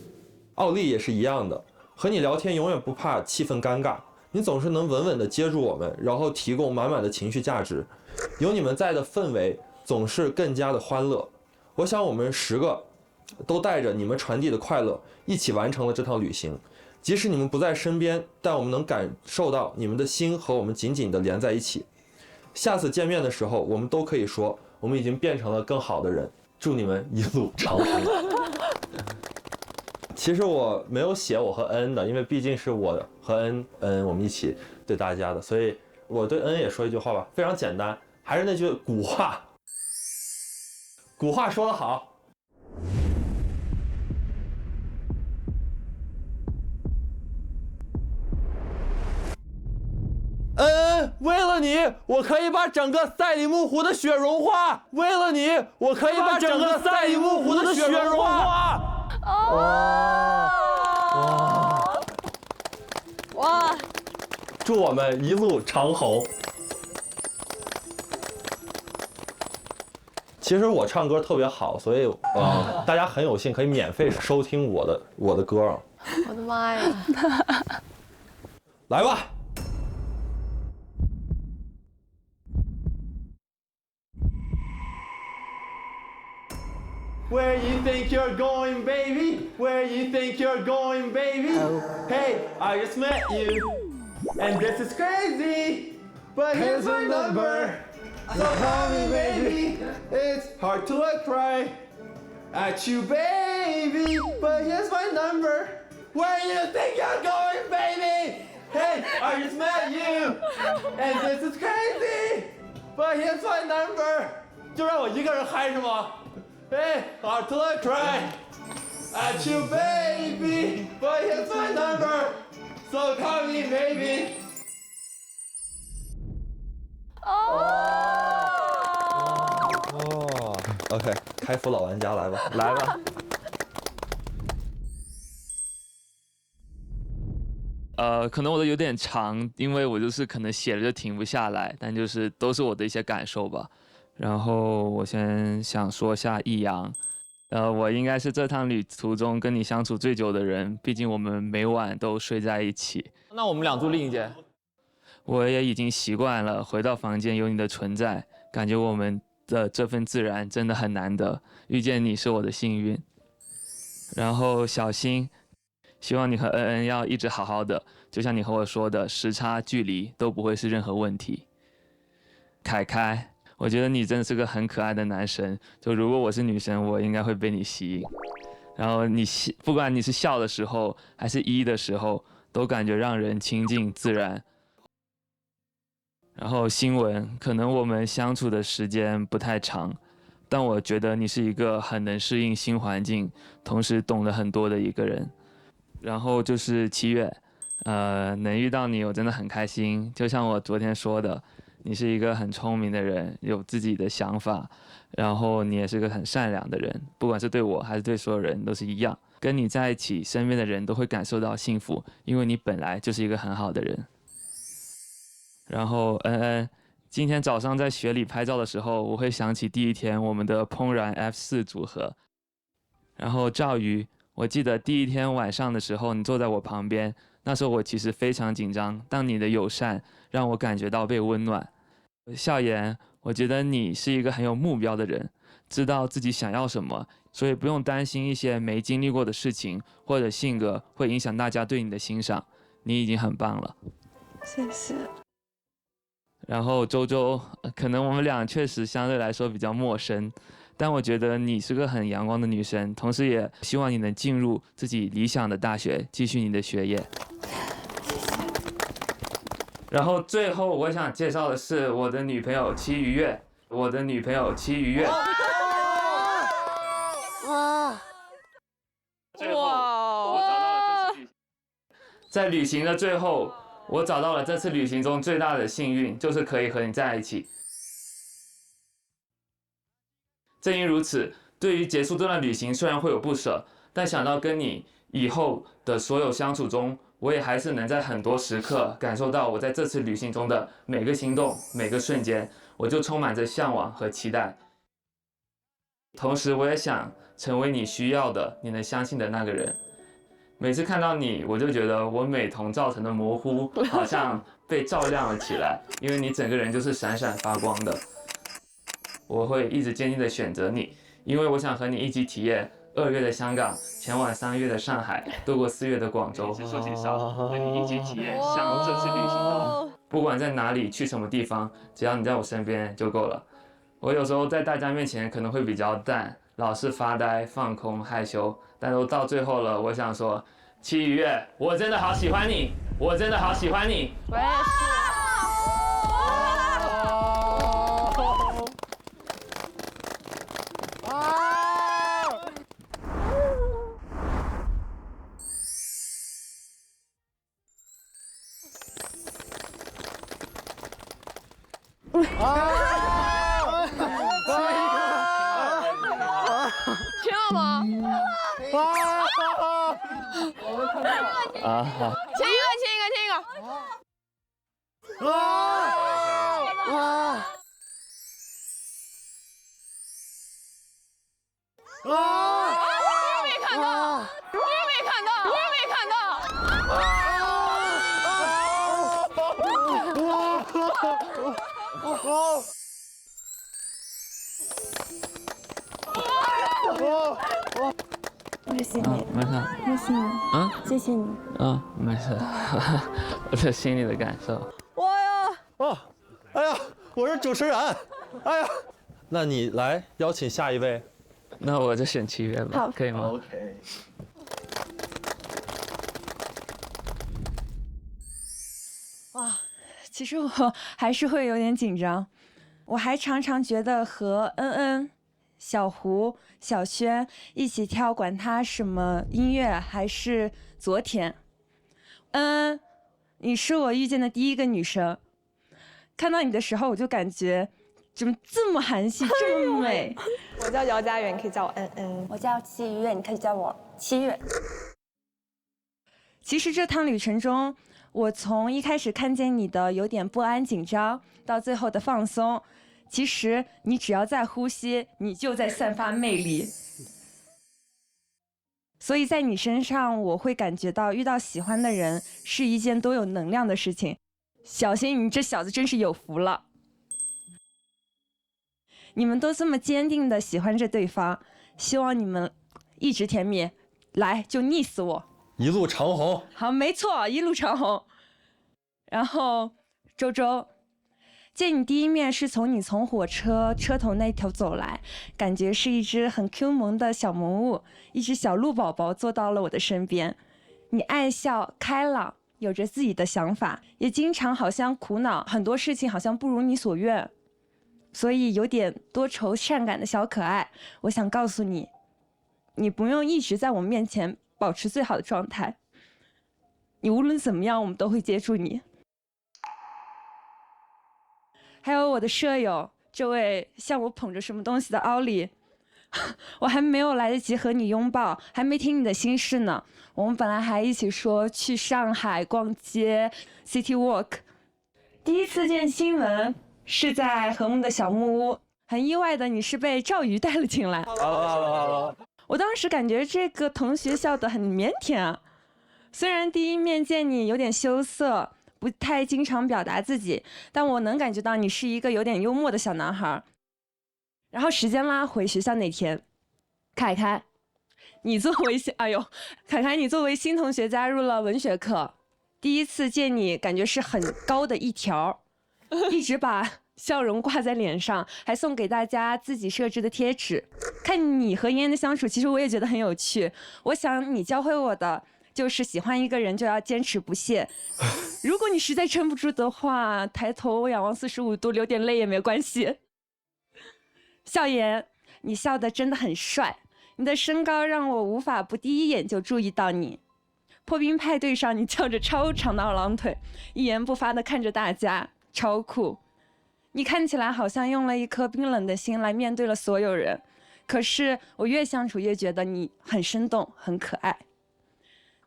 奥利也是一样的，和你聊天永远不怕气氛尴尬，你总是能稳稳地接住我们，然后提供满满的情绪价值。有你们在的氛围总是更加的欢乐。我想我们10个都带着你们传递的快乐，一起完成了这趟旅行。即使你们不在身边，但我们能感受到你们的心和我们紧紧地连在一起。下次见面的时候，我们都可以说，我们已经变成了更好的人。祝你们一路长虹。其实我没有写我和恩的，因为毕竟是我和恩我们一起对大家的，所以我对恩也说一句话吧，非常简单，还是那句古话，古话说得好。为了你，我可以把整个赛里木湖的雪融化。为了你，我可以把整个赛里木湖的雪融化。哇！祝我们一路长虹。其实我唱歌特别好，所以大家很有幸可以免费收听我的歌啊。我的妈呀！来吧。Where you think you're going, baby? Where you think you're going, baby? Hey, I just met you, and this is crazy. But here's my number, so call me, baby. It's hard to cry at you, baby. But here's my number. Where you think you're going, baby? Hey, I just met you, and this is crazy. But here's my number. 就让我一个人嗨是吗？Hey, hard to cry at you, baby. But here's my number, so call me, baby. 哦 ，OK， 开服老玩家来吧，来吧。可能我的有点长，因为我就是可能写了就停不下来，但就是都是我的一些感受吧。然后我先想说下易阳，我应该是这趟旅途中跟你相处最久的人，毕竟我们每晚都睡在一起。那我们俩住另一间。我也已经习惯了回到房间有你的存在，感觉我们的这份自然真的很难得，遇见你是我的幸运。然后小新，希望你和恩恩要一直好好的，就像你和我说的，时差距离都不会是任何问题。凯凯，我觉得你真的是个很可爱的男生，就如果我是女生，我应该会被你吸引。然后你不管你是笑的时候还是的时候，都感觉让人亲近自然。然后新闻，可能我们相处的时间不太长，但我觉得你是一个很能适应新环境，同时懂得很多的一个人。然后就是7月，能遇到你我真的很开心。就像我昨天说的，你是一个很聪明的人，有自己的想法，然后你也是个很善良的人，不管是对我还是对所有人都是一样。跟你在一起，身边的人都会感受到幸福，因为你本来就是一个很好的人。然后恩恩，今天早上在雪里拍照的时候，我会想起第一天我们的怦然 F4 组合。然后赵瑜，我记得第一天晚上的时候，你坐在我旁边，那时候我其实非常紧张，但你的友善让我感觉到被温暖。笑颜，我觉得你是一个很有目标的人，知道自己想要什么，所以不用担心一些没经历过的事情或者性格会影响大家对你的欣赏，你已经很棒了。谢谢。然后周周，可能我们俩确实相对来说比较陌生，但我觉得你是个很阳光的女生，同时也希望你能进入自己理想的大学，继续你的学业。然后最后我想介绍的是我的女朋友戚于月，我的女朋友戚于月。哇！在旅行的最后，我找到了这次旅行中最大的幸运，就是可以和你在一起。正因如此，对于结束这段旅行，虽然会有不舍，但想到跟你以后的所有相处中，我也还是能在很多时刻感受到我在这次旅行中的每个心动、每个瞬间，我就充满着向往和期待。同时，我也想成为你需要的、你能相信的那个人。每次看到你，我就觉得我美瞳造成的模糊好像被照亮了起来，因为你整个人就是闪闪发光的。我会一直坚定的选择你，因为我想和你一起体验2月的香港，前往3月的上海，度过4月的广州。说介绍，和你一起体验像这次旅行中，不管在哪里去什么地方，只要你在我身边就够了。我有时候在大家面前可能会比较淡，老是发呆、放空、害羞，但都到最后了，我想说，戚于月，我真的好喜欢你，我真的好喜欢你。我也是。听了吗？啊好。亲一个，亲一个，亲一个。我也没看到，我也没看到，我也没看谢谢你，没事，谢谢你，谢谢你，没事，我这心里的感受。我呀，哎呀，我是主持人，哎呀，那你来邀请下一位，那我就选戚月吧，好，可以吗 ？OK。哇，其实我还是会有点紧张，我还常常觉得和恩恩、小胡、小轩一起跳，管他什么音乐，还是昨天。恩恩，你是我遇见的第一个女生，看到你的时候，我就感觉怎么这么含蓄，这么美。我叫姚佳媛，你可以叫我恩恩。我叫戚于月，你可以叫我7月。其实这趟旅程中，我从一开始看见你的有点不安紧张，到最后的放松，其实你只要在呼吸，你就在散发魅力。所以在你身上，我会感觉到遇到喜欢的人是一件多有能量的事情。小新，你这小子真是有福了。你们都这么坚定的喜欢着对方，希望你们一直甜蜜，来就溺死我，一路长虹。好，没错，一路长虹。然后周周，见你第一面是你从火车车头那头走来，感觉是一只很 Q 萌的小萌物，一只小鹿宝宝坐到了我的身边。你爱笑开朗，有着自己的想法，也经常好像苦恼，很多事情好像不如你所愿，所以有点多愁善感的小可爱。我想告诉你，你不用一直在我面前保持最好的状态，你无论怎么样，我们都会接住你。还有我的舍友，这位向我捧着什么东西的奥利，我还没有来得及和你拥抱，还没听你的心事呢。我们本来还一起说去上海逛街 ，City Walk。第一次见新闻是在和睦的小木屋，很意外的你是被赵瑜带了进来。我当时感觉这个同学笑得很腼腆啊，虽然第一面见你有点羞涩，不太经常表达自己，但我能感觉到你是一个有点幽默的小男孩。然后时间拉回学校那天，凯凯，你作为你作为新同学加入了文学课，第一次见你感觉是很高的一条，一直把笑容挂在脸上，还送给大家自己设置的贴纸。看你和妍妍的相处，其实我也觉得很有趣。我想你教会我的就是喜欢一个人就要坚持不懈，如果你实在撑不住的话，抬头仰望45度流点泪也没关系。笑颜，你笑得真的很帅，你的身高让我无法不第一眼就注意到你。破冰派对上你翘着超长的二郎腿，一言不发地看着大家，超酷。你看起来好像用了一颗冰冷的心来面对了所有人，可是我越相处越觉得你很生动，很可爱。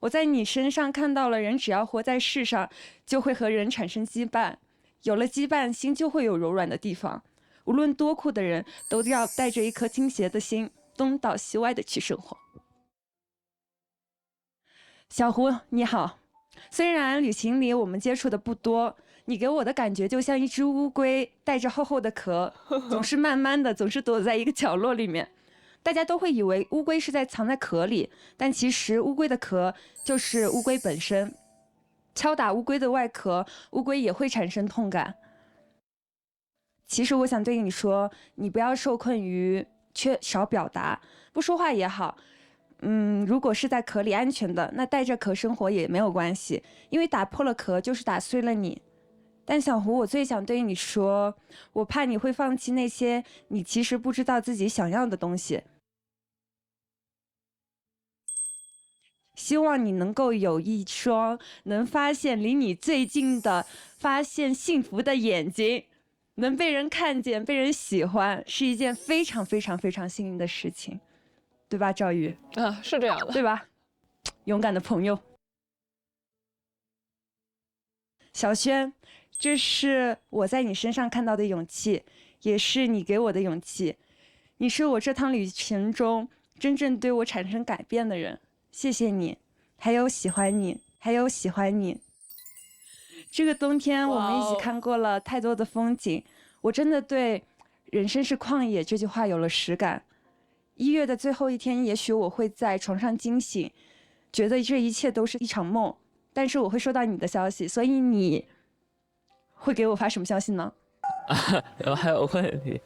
我在你身上看到了人只要活在世上，就会和人产生羁绊，有了羁绊，心就会有柔软的地方。无论多酷的人，都要带着一颗倾斜的心，东倒西歪的去生活。小胡，你好。虽然旅行里我们接触的不多，你给我的感觉就像一只乌龟，带着厚厚的壳，总是慢慢的，总是躲在一个角落里面。大家都会以为乌龟是在藏在壳里，但其实乌龟的壳就是乌龟本身。敲打乌龟的外壳，乌龟也会产生痛感。其实我想对你说，你不要受困于缺少表达，不说话也好。如果是在壳里安全的，那带着壳生活也没有关系，因为打破了壳就是打碎了你。但小胡，我最想对你说，我怕你会放弃那些你其实不知道自己想要的东西。希望你能够有一双能发现离你最近的、发现幸福的眼睛，能被人看见、被人喜欢，是一件非常非常非常幸运的事情，对吧，赵宇？啊，是这样的，对吧？勇敢的朋友，小轩，这是我在你身上看到的勇气，也是你给我的勇气。你是我这趟旅程中真正对我产生改变的人。谢谢你，还有喜欢你，还有喜欢你。这个冬天我们一起看过了太多的风景，我真的对人生是旷野这句话有了实感。1月的最后一天，也许我会在床上惊醒，觉得这一切都是一场梦，但是我会收到你的消息，所以你会给我发什么消息呢？还有问题。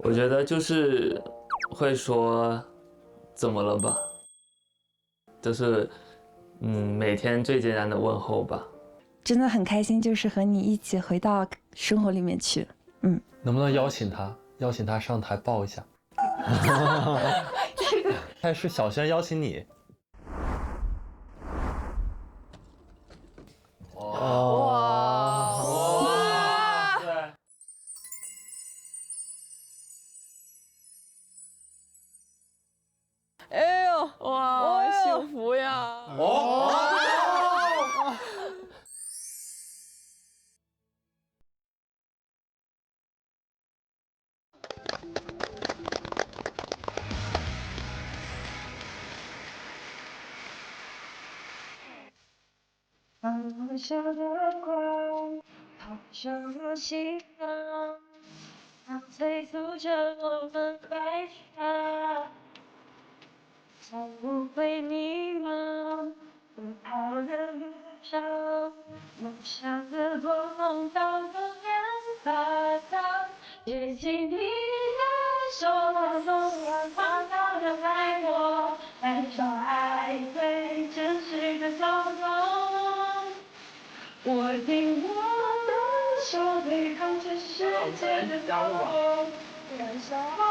我觉得就是会说怎么了吧，就是每天最简单的问候吧。真的很开心，就是和你一起回到生活里面去。能不能邀请他上台抱一下？还是小轩邀请你？哎呦，哇！放下的光，好像我心房，它催促着我们快乐，才不会迷茫。奔跑的路上，梦想的光到永远发烫，接近你的手，弄完荒唐的爱我，感受爱最真实的冲动。握紧我的手，对抗这世界的诱惑，燃烧我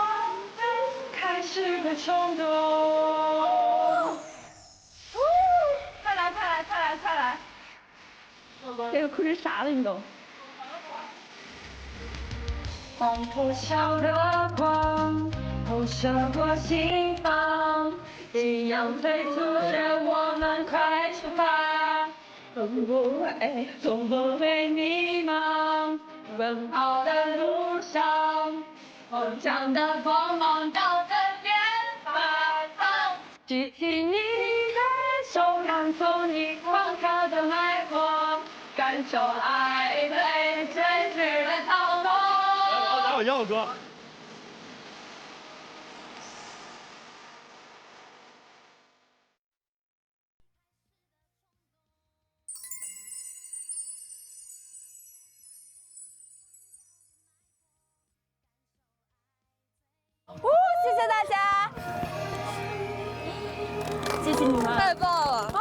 们开始的冲动。快来快来快来快来！这个裤是啥的你懂？光破晓的光，投射过心房，夕阳催促着我们快出发，从不会迷茫。奔跑的路上，梦想的光芒照着远方，举起你的手，让从你狂跳的脉搏，感受爱最真实的操纵。打我腰哥。谢谢大家，谢谢你们，太棒了！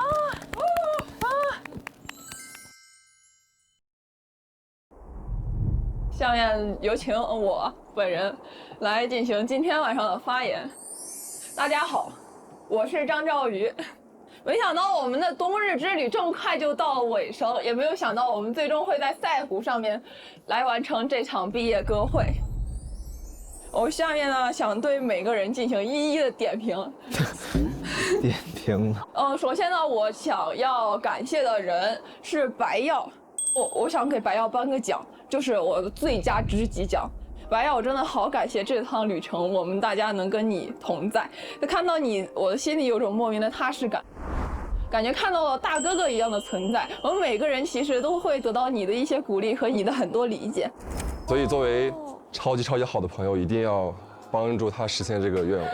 下面有请我本人来进行今天晚上的发言。大家好，我是张兆宇。没想到我们的冬日之旅这么快就到了尾声，也没有想到我们最终会在赛湖上面来完成这场毕业歌会。我下面呢想对每个人进行一一的点评。点评了。首先呢，我想要感谢的人是白曜，我想给白曜颁个奖，就是我的最佳知己奖。白曜，我真的好感谢这趟旅程，我们大家能跟你同在，看到你，我的心里有种莫名的踏实感，感觉看到了大哥哥一样的存在。我们每个人其实都会得到你的一些鼓励和你的很多理解。所以作为超级好的朋友，一定要帮助他实现这个愿望。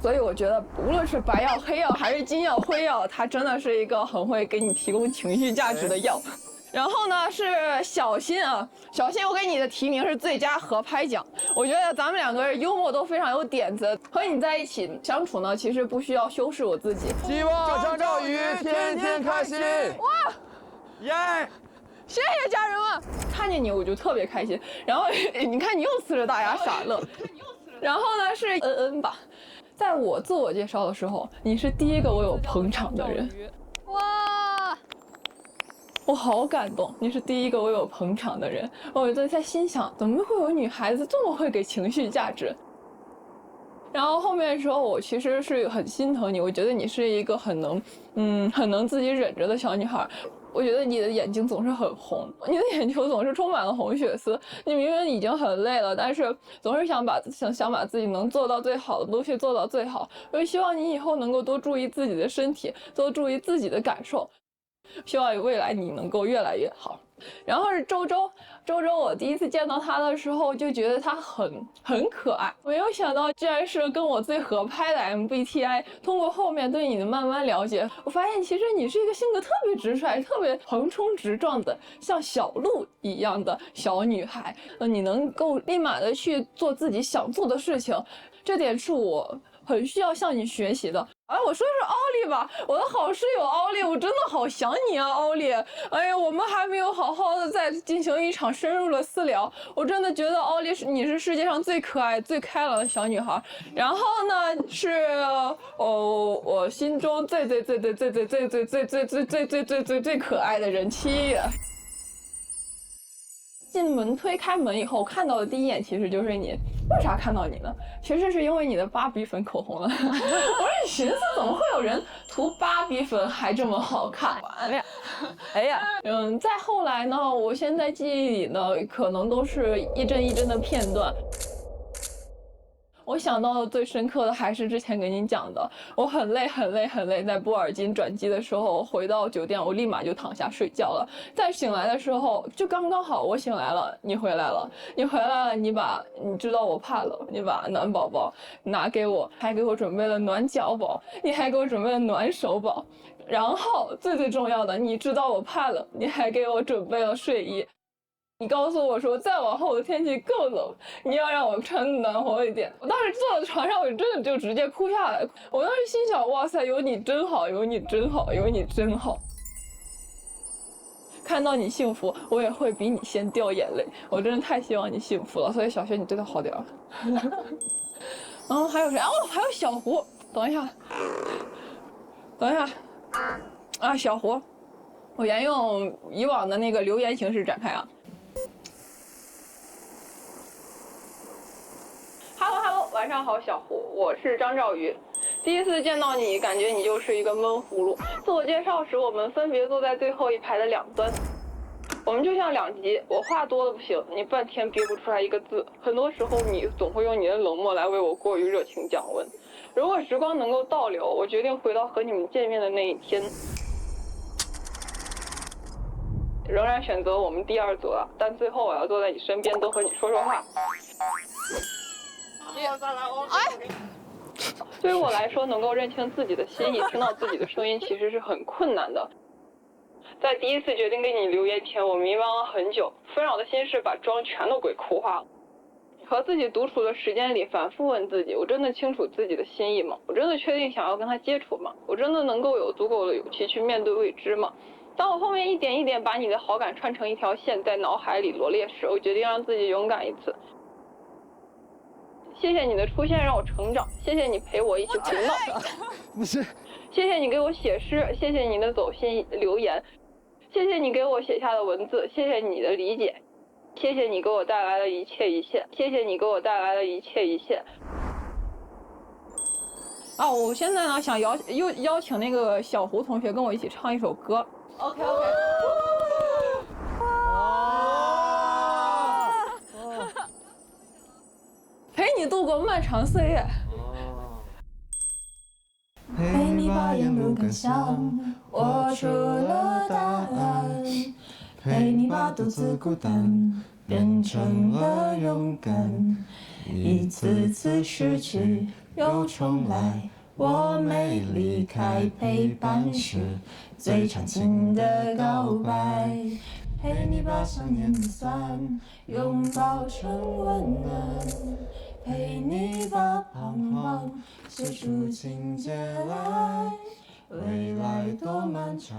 所以我觉得，无论是白药、黑药还是金药、灰药，它真的是一个很会给你提供情绪价值的药。然后呢是小新啊，小新，我给你的提名是最佳合拍奖。我觉得咱们两个人幽默都非常有点子，和你在一起相处呢，其实不需要修饰我自己。希望张兆宇天天开心。哇，耶！谢谢家人们，看见你我就特别开心。然后你看你又呲着大牙傻乐。然后呢是恩恩吧，在我自我介绍的时候，你是第一个为我捧场的人。哇，我好感动，你是第一个为我捧场的人。我就在心想，怎么会有女孩子这么会给情绪价值？然后后面的时候，我其实是很心疼你，我觉得你是一个很能自己忍着的小女孩。我觉得你的眼睛总是很红，你的眼球总是充满了红血丝。你明明已经很累了，但是总是想把自己能做到最好的东西做到最好。我希望你以后能够多注意自己的身体，多注意自己的感受。希望未来你能够越来越好。然后是周周，我第一次见到他的时候就觉得他很可爱，没有想到居然是跟我最合拍的 MBTI。通过后面对你的慢慢了解，我发现其实你是一个性格特别直率、特别横冲直撞的，像小鹿一样的小女孩。你能够立马的去做自己想做的事情，这点是我很需要向你学习的。我说是奥利吧，我的好室友奥利，我真的好想你啊，奥利。哎呀，我们还没有好好的再进行一场深入的私聊。我真的觉得奥利你是世界上最可爱、最开朗的小女孩。然后呢是我心中最可爱的人七月。进门推开门以后看到的第一眼其实就是你。为啥看到你呢？其实是因为你的芭比粉口红了。我说你寻思怎么会有人涂芭比粉还这么好看？哎呀，再后来呢，我现在记忆里呢，可能都是一帧一帧的片段。我想到的最深刻的还是之前给您讲的，我很累，在波尔津转机的时候回到酒店，我立马就躺下睡觉了。再醒来的时候，就刚刚好，我醒来了，你回来了，你知道我怕冷，你把暖宝宝拿给我，还给我准备了暖脚宝，你还给我准备了暖手宝，然后最重要的，你知道我怕冷，你还给我准备了睡衣。你告诉我说，再往后的天气更冷，你要让我穿暖和一点。我当时坐在床上，我真的就直接哭下来。我当时心想，哇塞，有你真好，有你真好，有你真好。看到你幸福，我也会比你先掉眼泪。我真的太希望你幸福了，所以小轩你真的好点儿。还有谁？哦，还有小胡。等一下，啊，小胡，我沿用以往的那个留言形式展开啊。Hello， 晚上好，小胡，我是张兆宇。第一次见到你，感觉你就是一个闷葫芦。自我介绍时，我们分别坐在最后一排的两端，我们就像两极。我话多的不行，你半天憋不出来一个字。很多时候，你总会用你的冷漠来为我过于热情降温。如果时光能够倒流，我决定回到和你们见面的那一天。仍然选择我们第二组了，但最后我要坐在你身边，多和你说说话。对于我来说，能够认清自己的心意，听到自己的声音，其实是很困难的。在第一次决定给你留言前，我迷茫了很久，纷扰的心事把妆全都鬼哭化了。和自己独处的时间里，反复问自己：我真的清楚自己的心意吗？我真的确定想要跟他接触吗？我真的能够有足够的勇气去面对未知吗？当我后面一点一点把你的好感串成一条线，在脑海里罗列时，我决定让自己勇敢一次。谢谢你的出现让我成长，谢谢你陪我一起胡闹，不是，谢谢你给我写诗，谢谢你的走心留言，谢谢你给我写下的文字，谢谢你的理解，谢谢你给我带来的一切一切，谢谢你给我带来的一切一切。啊，我现在呢想邀请那个小胡同学跟我一起唱一首歌。OK。陪你度过漫长岁月。陪你把沿路感想握住了答案，陪你把独自孤单变成了勇敢，一次次失去又重来，我没离开，陪伴是最长情的告白，陪你把想念的酸拥抱成温暖，陪你把彷徨写出情节来，未来多漫长，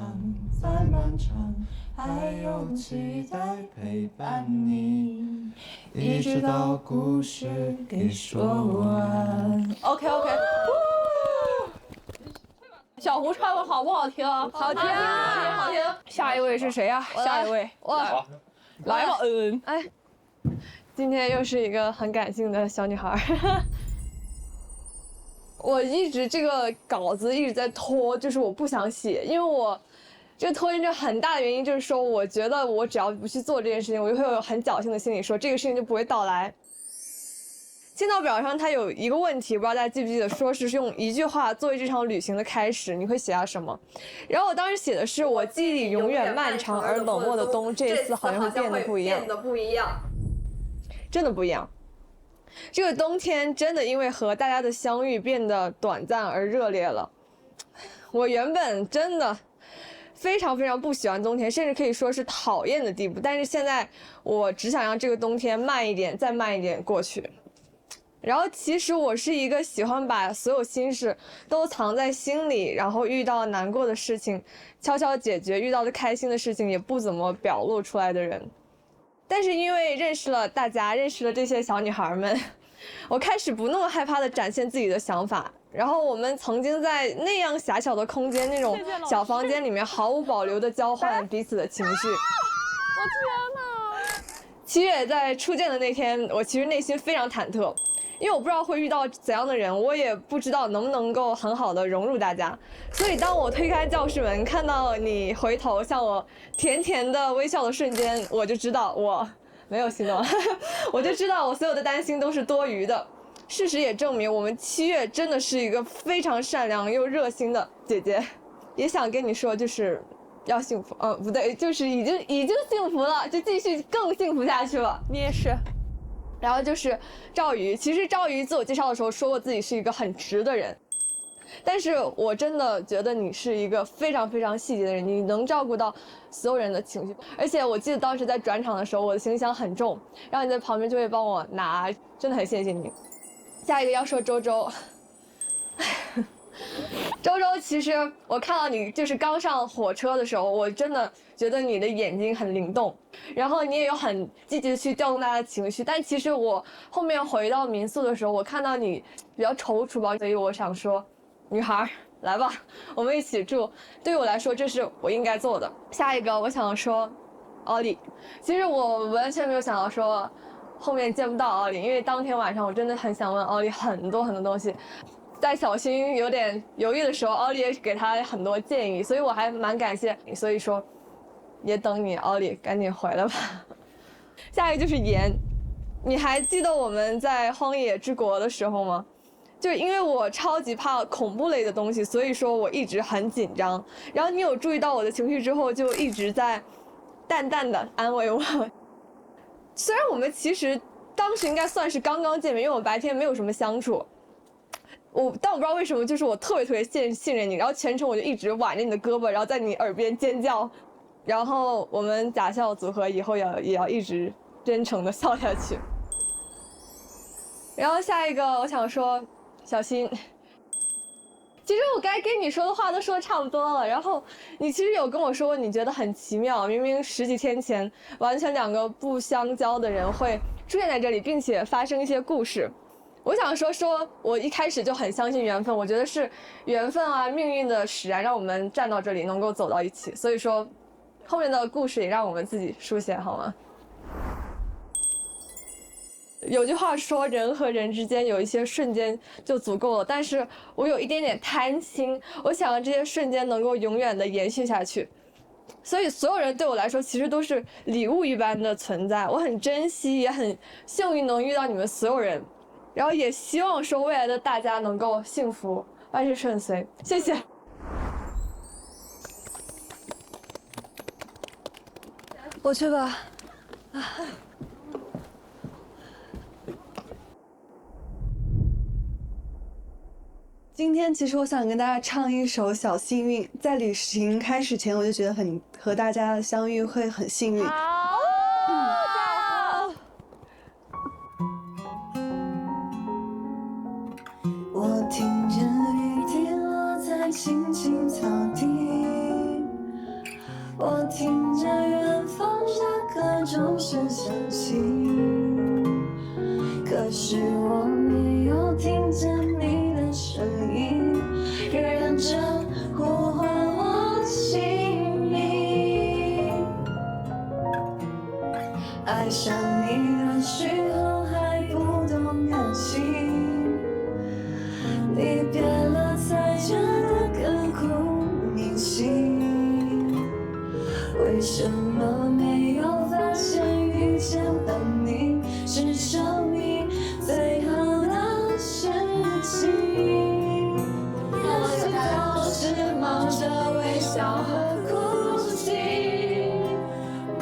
再漫长，还有期待陪伴你，一直到故事给说完。OK。小胡唱的好不好听？好听，好听。下一位是谁呀？下一位，来吧，哎，今天又是一个很感性的小女孩。我一直这个稿子一直在拖，就是我不想写，因为我这个拖延症很大的原因就是说，我觉得我只要不去做这件事情，我就会有很侥幸的心理，说这个事情就不会到来。签到表上它有一个问题，不知道大家记不记得，说是用一句话作为这场旅行的开始，你会写下什么？然后我当时写的是我记忆里永远漫长而冷漠的冬，这次好像会变得不一样，真的不一样。这个冬天真的因为和大家的相遇变得短暂而热烈了。我原本真的非常非常不喜欢冬天，甚至可以说是讨厌的地步，但是现在我只想让这个冬天慢一点，再慢一点过去。然后其实我是一个喜欢把所有心事都藏在心里，然后遇到难过的事情悄悄解决，遇到的开心的事情也不怎么表露出来的人。但是因为认识了大家，认识了这些小女孩们，我开始不那么害怕的展现自己的想法。然后我们曾经在那样狭小的空间，那种小房间里面毫无保留的交换彼此的情绪。我天哪！7月在初见的那天，我其实内心非常忐忑。因为我不知道会遇到怎样的人，我也不知道能不能够很好的融入大家，所以当我推开教室门，看到你回头向我甜甜的微笑的瞬间，我就知道我没有心动，我就知道我所有的担心都是多余的。事实也证明，我们7月真的是一个非常善良又热心的姐姐。也想跟你说，就是要幸福，不对，就是已经幸福了，就继续更幸福下去了。你也是。然后就是赵瑜，其实赵瑜自我介绍的时候说过自己是一个很直的人，但是我真的觉得你是一个非常非常细节的人，你能照顾到所有人的情绪。而且我记得当时在转场的时候，我的行李箱很重，然后你在旁边就会帮我拿，真的很谢谢你。下一个要说周周。周周，其实我看到你就是刚上火车的时候，我真的觉得你的眼睛很灵动，然后你也有很积极的去调动大家的情绪。但其实我后面回到民宿的时候，我看到你比较踌躇吧，所以我想说，女孩来吧，我们一起住。对于我来说，这是我应该做的。下一个我想说，奥利，其实我完全没有想到说后面见不到奥利，因为当天晚上我真的很想问奥利很多很多东西。在小新有点犹豫的时候，奥利也给他很多建议，所以我还蛮感谢你。所以说，也等你，奥利，赶紧回来吧。下一个就是妍，你还记得我们在荒野之国的时候吗？就是因为我超级怕恐怖类的东西，所以说我一直很紧张。然后你有注意到我的情绪之后，就一直在淡淡的安慰我。虽然我们其实当时应该算是刚刚见面，因为我白天没有什么相处。但我不知道为什么，就是我特别信任你，然后全程我就一直挽着你的胳膊，然后在你耳边尖叫，然后我们假笑组合以后也要一直真诚的笑下去。然后下一个我想说，小新，其实我该跟你说的话都说的差不多了，然后你其实有跟我说你觉得很奇妙，明明10几天前完全2个不相交的人会出现在这里，并且发生一些故事。我想说，我一开始就很相信缘分，我觉得是缘分啊，命运的使然，让我们站到这里，能够走到一起。所以说，后面的故事也让我们自己书写，好吗？有句话说，人和人之间有一些瞬间就足够了，但是我有一点点贪心，我想让这些瞬间能够永远的延续下去。所以所有人对我来说其实都是礼物一般的存在，我很珍惜，也很幸运能遇到你们所有人。然后也希望说未来的大家能够幸福，万事顺遂，谢谢。我去吧。今天其实我想跟大家唱一首《小幸运》。在旅行开始前，我就觉得和大家相遇会很幸运。我听见雨滴落在青青草地，我听见远方下课钟声响起，可是我没有听见你的声音，认真呼唤我姓名。爱上你的时候还不懂感情，离别了才觉得刻骨铭心，为什么没有发现遇见了你是生命最好的事情？我知道是冒着微笑和哭泣，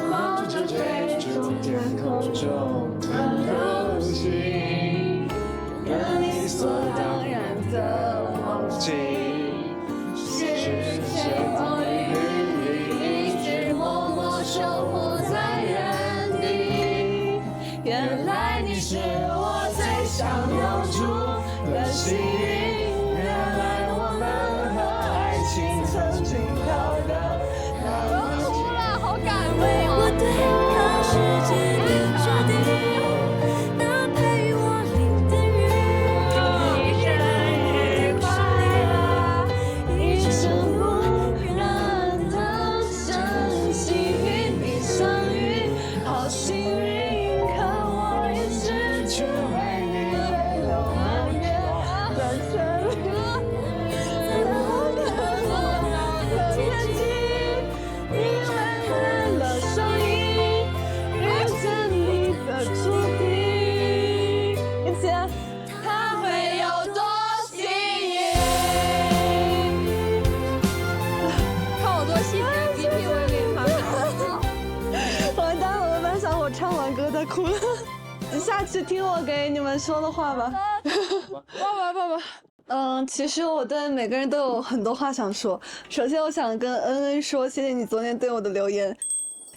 冒着追逐天空中的流星，让理所当然的忘记，是谁风雨里一直默默守护在原地？原来你是我最想留住的幸运，原来我们和爱情曾经飘得那么近。好感动啊！为我对抗世界的决定。去听我给你们说的话吧。其实我对每个人都有很多话想说。首先，我想跟恩恩说，谢谢你昨天对我的留言。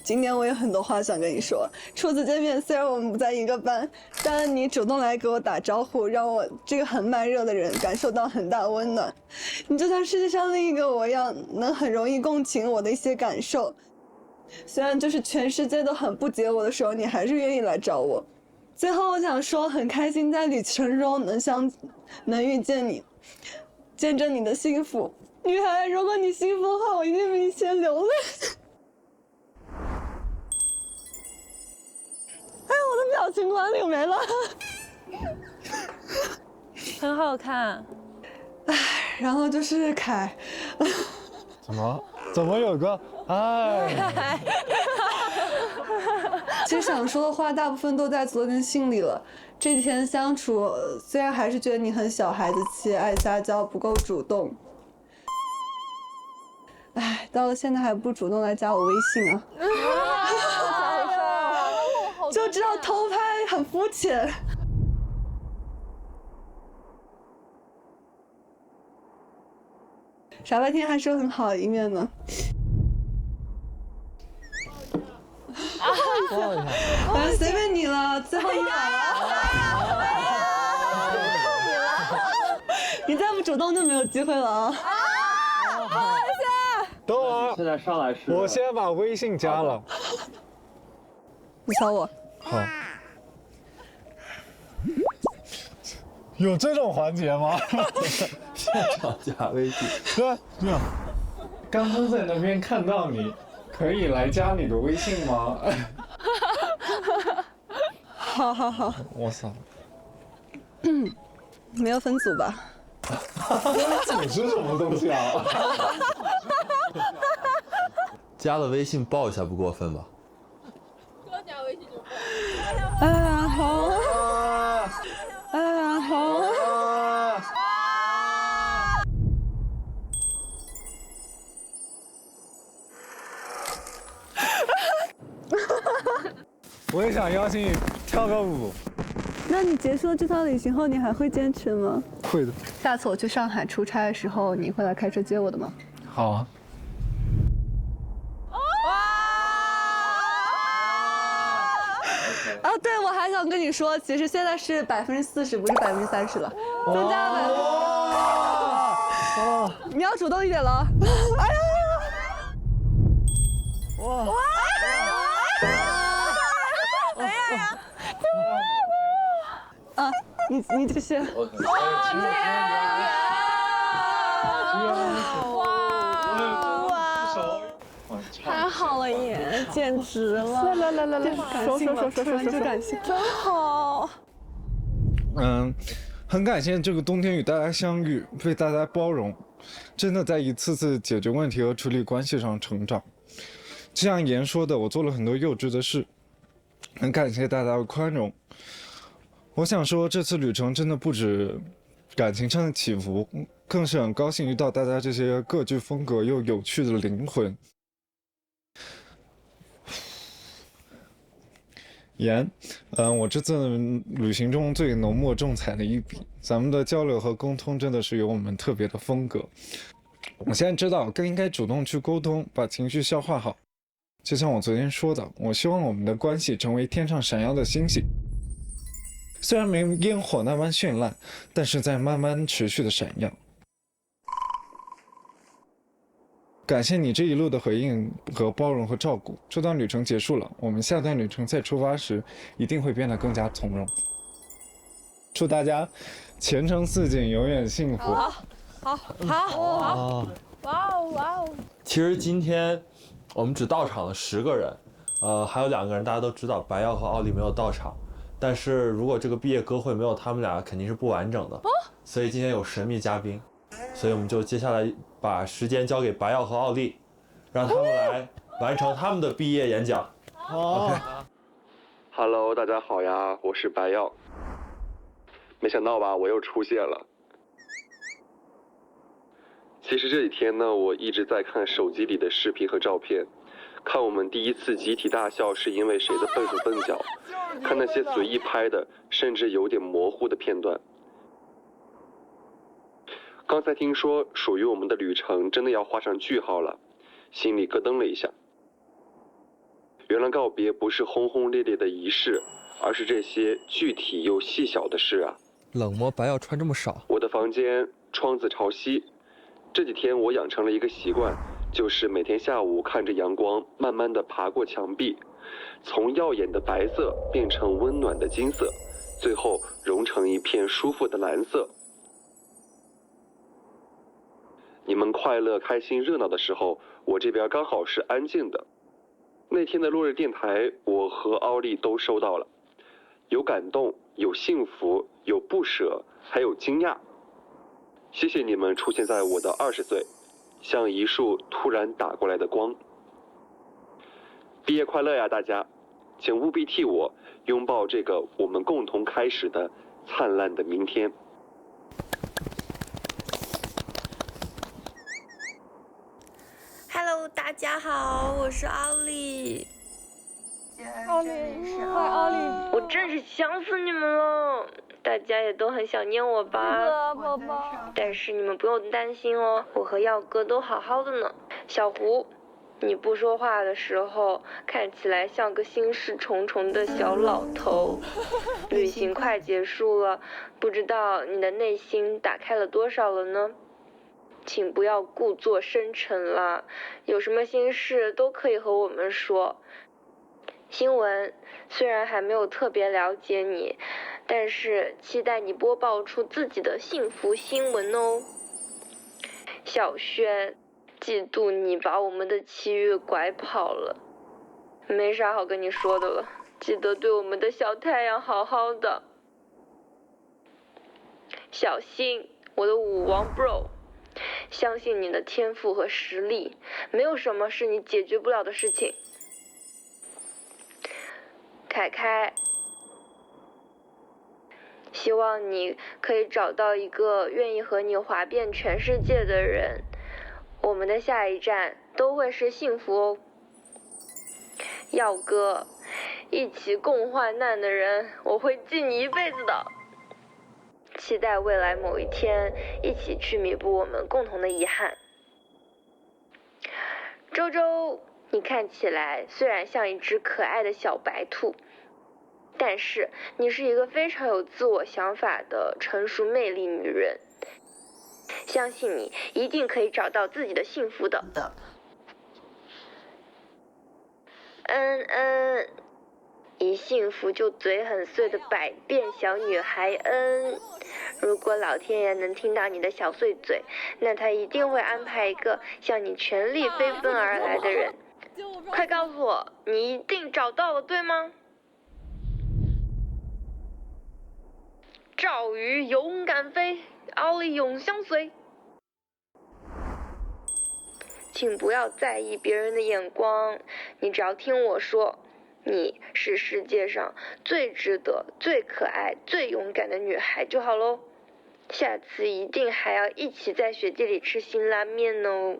今年我有很多话想跟你说。初次见面，虽然我们不在一个班，但你主动来给我打招呼，让我这个很慢热的人感受到很大温暖。你就像世界上另一个我一样，能很容易共情我的一些感受。虽然就是全世界都很不解我的时候，你还是愿意来找我。最后，我想说，很开心在旅程中能遇见你，见证你的幸福。女孩，如果你幸福的话，我一定比你先流泪。哎，我的表情管理没了。很好看。哎，然后就是凯。怎么有个哎？其实想说的话大部分都在昨天信里了。这几天相处，虽然还是觉得你很小孩子气，爱撒娇，不够主动。哎，到了现在还不主动来加我微信啊？就知道偷拍很肤浅。傻白甜还是有很好的一面呢。反正随便你了，最后一把了。你再不主动就没有机会了啊！等会儿，现在上来是我先把微信加了。你瞧我。好。有这种环节吗？现场加微信。对，刚刚在那边看到你，可以来加你的微信吗？好好好。我操。没有分组吧？组是什么东西啊？加了微信报一下不过分吧？多加微信就报。哎呀好。哎呀好。我也想邀请你跳个舞。那你结束了这趟旅行后，你还会坚持吗？会的。下次我去上海出差的时候，你会来开车接我的吗？好啊。哦，对，我还想跟你说，其实现在是40%，不是30%了，增加了50%。你要主动一点了。哎呀！哇！哎呀！啊，你这些。太好了耶，简直了！来，说，就感谢，真好。很感谢这个冬天与大家相遇，被大家包容，真的在一次次解决问题和处理关系上成长。就像言说的，我做了很多幼稚的事，很感谢大家的宽容。我想说，这次旅程真的不止感情上的起伏，更是很高兴遇到大家这些各具风格又有趣的灵魂。言，我这次旅行中最浓墨重彩的一笔，咱们的交流和沟通真的是有我们特别的风格。我现在知道更应该主动去沟通，把情绪消化好。就像我昨天说的，我希望我们的关系成为天上闪耀的星星，虽然没烟火那般绚烂，但是在慢慢持续的闪耀。感谢你这一路的回应和包容和照顾。这段旅程结束了，我们下段旅程再出发时一定会变得更加从容。祝大家前程似锦，永远幸福。好，哇哦！其实今天我们只到场了10个人，还有2个人大家都知道，白耀和奥利没有到场。但是如果这个毕业歌会没有他们俩，肯定是不完整的。所以今天有神秘嘉宾，所以我们就接下来把时间交给白耀和奥利，让他们来完成他们的毕业演讲。Hello， 大家好呀，我是白耀。没想到吧，我又出现了。其实这几天呢，我一直在看手机里的视频和照片，看我们第一次集体大笑是因为谁的笨手笨脚，看那些随意拍的甚至有点模糊的片段。刚才听说属于我们的旅程真的要画上句号了，心里咯噔了一下。原来告别不是轰轰烈烈的仪式，而是这些具体又细小的事啊。冷吗？白药穿这么少。我的房间窗子朝西，这几天我养成了一个习惯，就是每天下午看着阳光慢慢地爬过墙壁，从耀眼的白色变成温暖的金色，最后融成一片舒服的蓝色。你们快乐、开心、热闹的时候，我这边刚好是安静的。那天的落日电台，我和奥利都收到了，有感动，有幸福，有不舍，还有惊讶。谢谢你们出现在我的20岁，像一束突然打过来的光。毕业快乐呀，大家！请务必替我拥抱这个我们共同开始的灿烂的明天。Hello， 大家好，我是奥利。奥利，我真是想死你们了，大家也都很想念我吧？宝宝。但是你们不用担心哦，我和耀哥都好好的呢。小胡，你不说话的时候，看起来像个心事重重的小老头。旅行快结束了，不知道你的内心打开了多少了呢？请不要故作深沉啦，有什么心事都可以和我们说。新闻虽然还没有特别了解你，但是期待你播报出自己的幸福新闻哦。小轩，嫉妒你把我们的7月拐跑了，没啥好跟你说的了，记得对我们的小太阳好好的。小新，我的舞王 bro， 相信你的天赋和实力，没有什么是你解决不了的事情。凯凯，希望你可以找到一个愿意和你滑遍全世界的人，我们的下一站都会是幸福哦。耀哥，一起共患难的人，我会记你一辈子的。期待未来某一天一起去弥补我们共同的遗憾。周周，你看起来虽然像一只可爱的小白兔，但是你是一个非常有自我想法的成熟魅力女人，相信你一定可以找到自己的幸福的。一幸福就嘴很碎的百变小女孩如果老天爷能听到你的小碎嘴，那他一定会安排一个向你全力飞奔而来的人。快告诉我，你一定找到了，对吗？赵宇勇敢飞，奥利永相随。请不要在意别人的眼光，你只要听我说，你是世界上最值得、最可爱、最勇敢的女孩就好喽。下次一定还要一起在雪地里吃辛拉面哦。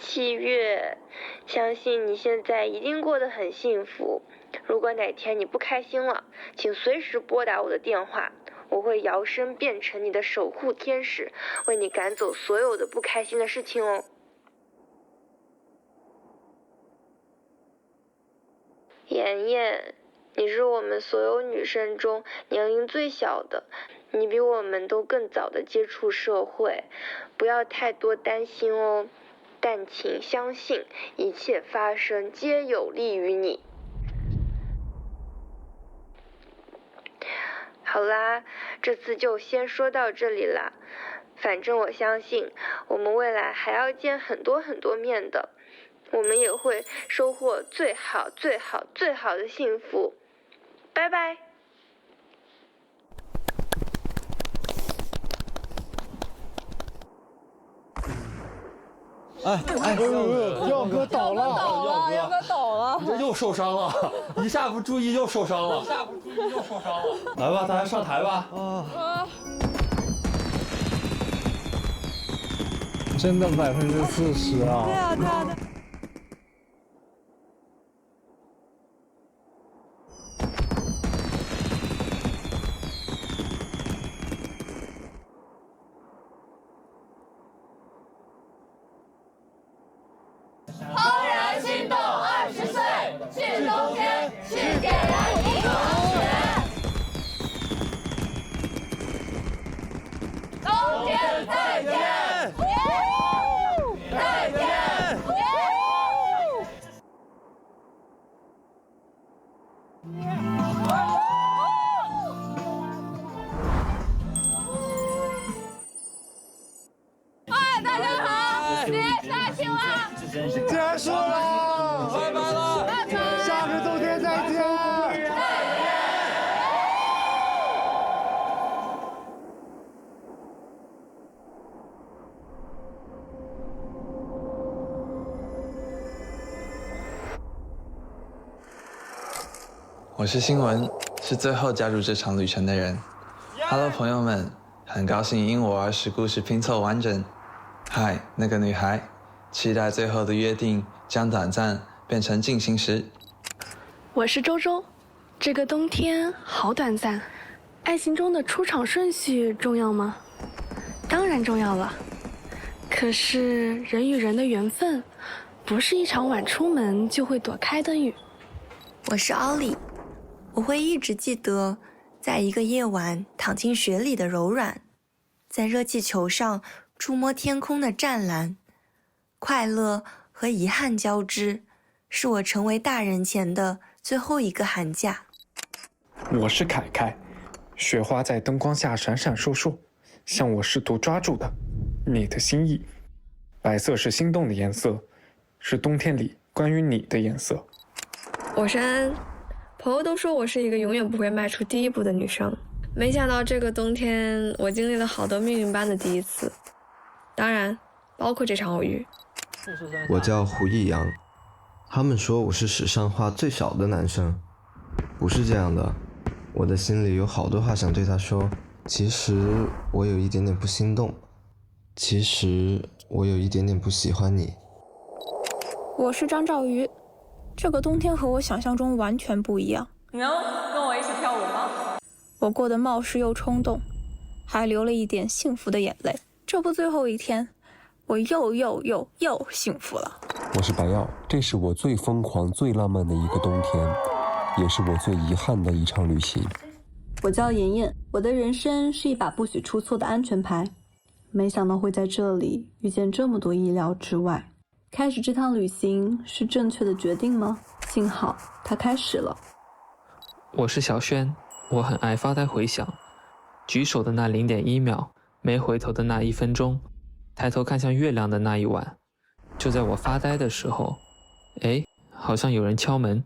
7月，相信你现在一定过得很幸福。如果哪天你不开心了，请随时拨打我的电话，我会摇身变成你的守护天使，为你赶走所有的不开心的事情哦。妍妍，你是我们所有女生中年龄最小的，你比我们都更早的接触社会，不要太多担心哦。但请相信，一切发生皆有利于你。好啦，这次就先说到这里啦。反正我相信，我们未来还要见很多很多面的，我们也会收获最好、最好、最好的幸福。拜拜。耀哥倒了，耀哥倒了，你这又受伤了，一下不注意又受伤了，来吧，大家上台吧。真的40%啊！对啊，对啊，对。怦然心动20岁，去冬天，去给人一个雪。冬天再见，再见。嗨，大家好，别杀青了。结束了，拜拜了，下个冬天再见。我是新文，是最后加入这场旅程的人。Hello， 朋友们，很高兴因我而使故事拼凑完整。嗨，那个女孩，期待最后的约定将短暂变成进行时。我是周周，这个冬天好短暂。爱情中的出场顺序重要吗？当然重要了。可是人与人的缘分，不是一场晚出门就会躲开的雨。我是奥利，我会一直记得，在一个夜晚躺进雪里的柔软，在热气球上触摸天空的湛蓝，快乐和遗憾交织，是我成为大人前的最后一个寒假。我是凯凯，雪花在灯光下闪闪烁烁，像我试图抓住的你的心意。白色是心动的颜色，是冬天里关于你的颜色。我是安安，朋友都说我是一个永远不会迈出第一步的女生，没想到这个冬天我经历了好多命运般的第一次，当然包括这场偶遇。我叫胡一阳，他们说我是史上话最少的男生，不是这样的，我的心里有好多话想对他说。其实我有一点点不心动，其实我有一点点不喜欢你。我是张兆瑜，这个冬天和我想象中完全不一样。你能跟我一起跳舞吗？我过得冒失又冲动，还流了一点幸福的眼泪。这不最后一天，我又幸福了。我是白耀，这是我最疯狂、最浪漫的一个冬天，也是我最遗憾的一场旅行。我叫妍妍，我的人生是一把不许出错的安全牌，没想到会在这里遇见这么多意料之外。开始这趟旅行是正确的决定吗？幸好它开始了。我是小轩，我很爱发呆回想，举手的那0.1秒，没回头的那1分钟，抬头看向月亮的那一晚，就在我发呆的时候，哎，好像有人敲门。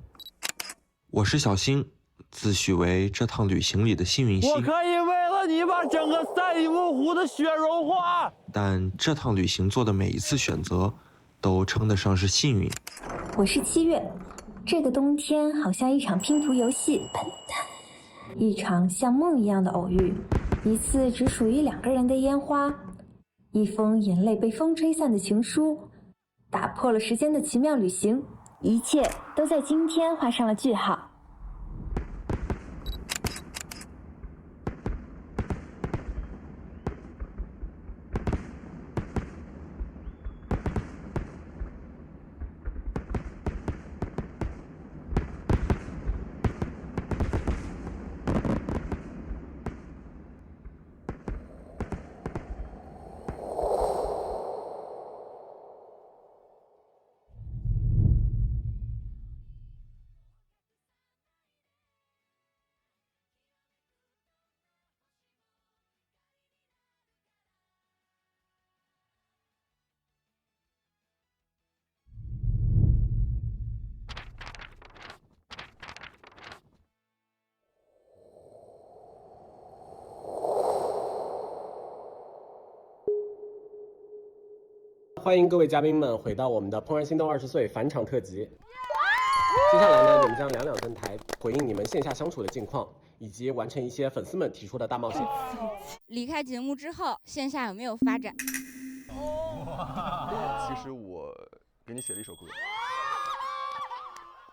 我是小星，自诩为这趟旅行里的幸运星。我可以为了你把整个赛里木湖的雪融化。但这趟旅行做的每一次选择，都称得上是幸运。我是7月，这个冬天好像一场拼图游戏，一场像梦一样的偶遇，一次只属于2个人的烟花，一封眼泪被风吹散的情书，打破了时间的奇妙旅行，一切都在今天画上了句号。欢迎各位嘉宾们回到我们的《怦然心动20岁》返场特辑。接下来呢，我们将2登台，回应你们线下相处的近况，以及完成一些粉丝们提出的大冒险。离开节目之后，线下有没有发展？其实我给你写了一首歌。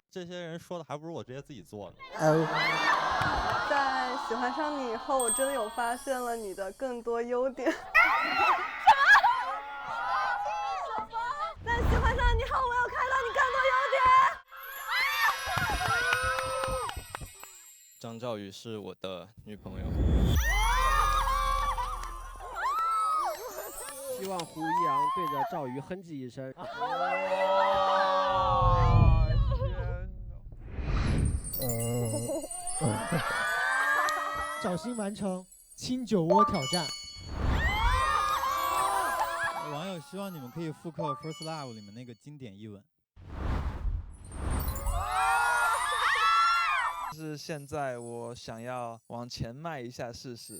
这些人说的还不如我直接自己做呢。在喜欢上你以后，我真的有发现了你的更多优点。在喜欢上你后，我有看到你更多优点。张兆宇是我的女朋友。希望胡一阳对着赵瑜哼唧一声。小心完成亲酒窝挑战。网友希望你们可以复刻《First Love》里面那个经典一吻。是现在我想要往前迈一下试试。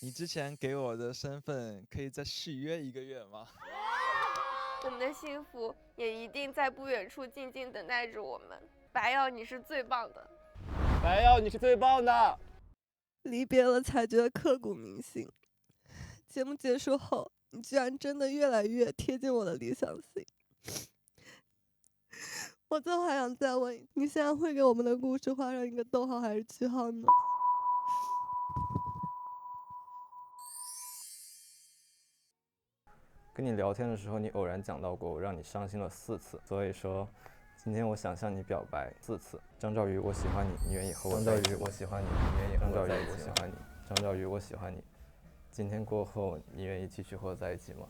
你之前给我的身份可以再续约1个月吗？我们的幸福也一定在不远处静静等待着我们。白耀，你是最棒的。白耀，你是最棒的。离别了才觉得刻骨铭心。节目结束后，你居然真的越来越贴近我的理想型。我最后还想再问你现在会给我们的故事画上一个逗号还是句号呢？跟你聊天的时候，你偶然讲到过我让你伤心了4次，所以说，今天我想向你表白4次。张兆宇，我喜欢你，你愿意和我在一起吗？张兆宇，我喜欢你，你愿意和我在一起吗？张兆宇，我喜欢你。张兆宇，我喜欢你。今天过后，你愿意继续和我在一起吗？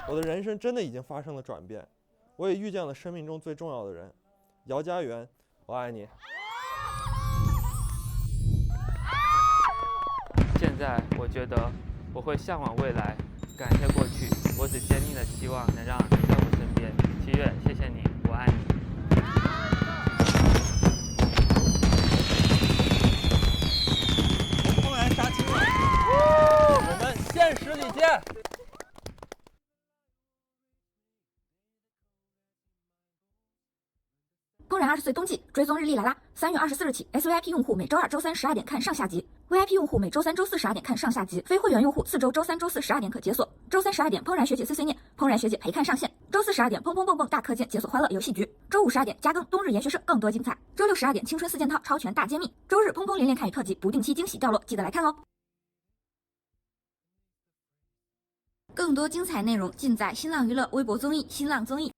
我的人生真的已经发生了转变，我也遇见了生命中最重要的人，姚家园，我爱你。现在我觉得我会向往未来，感谢过去，我只坚定的希望能让你在我身边。七月，谢谢你，我爱你。怦然杀青，我们现实里见。怦然20岁冬季追踪日历来啦！3月24日起 ，SVIP 用户每周2、周3 12点看上下集 ，VIP 用户每周3、周4 12点看上下集，非会员用户4周周3、周4 12点可解锁。周3 12点，怦然学姐碎碎念，怦然学姐陪看上线。周4 12点，砰砰蹦蹦大课件解锁欢乐游戏局。周5 12点，加更冬日研学社更多精彩。周6 12点，青春4件套超全大揭秘。周日砰砰连连看雨特辑，不定期惊喜掉落，记得来看哦。更多精彩内容尽在新浪娱乐微博综艺、新浪综艺。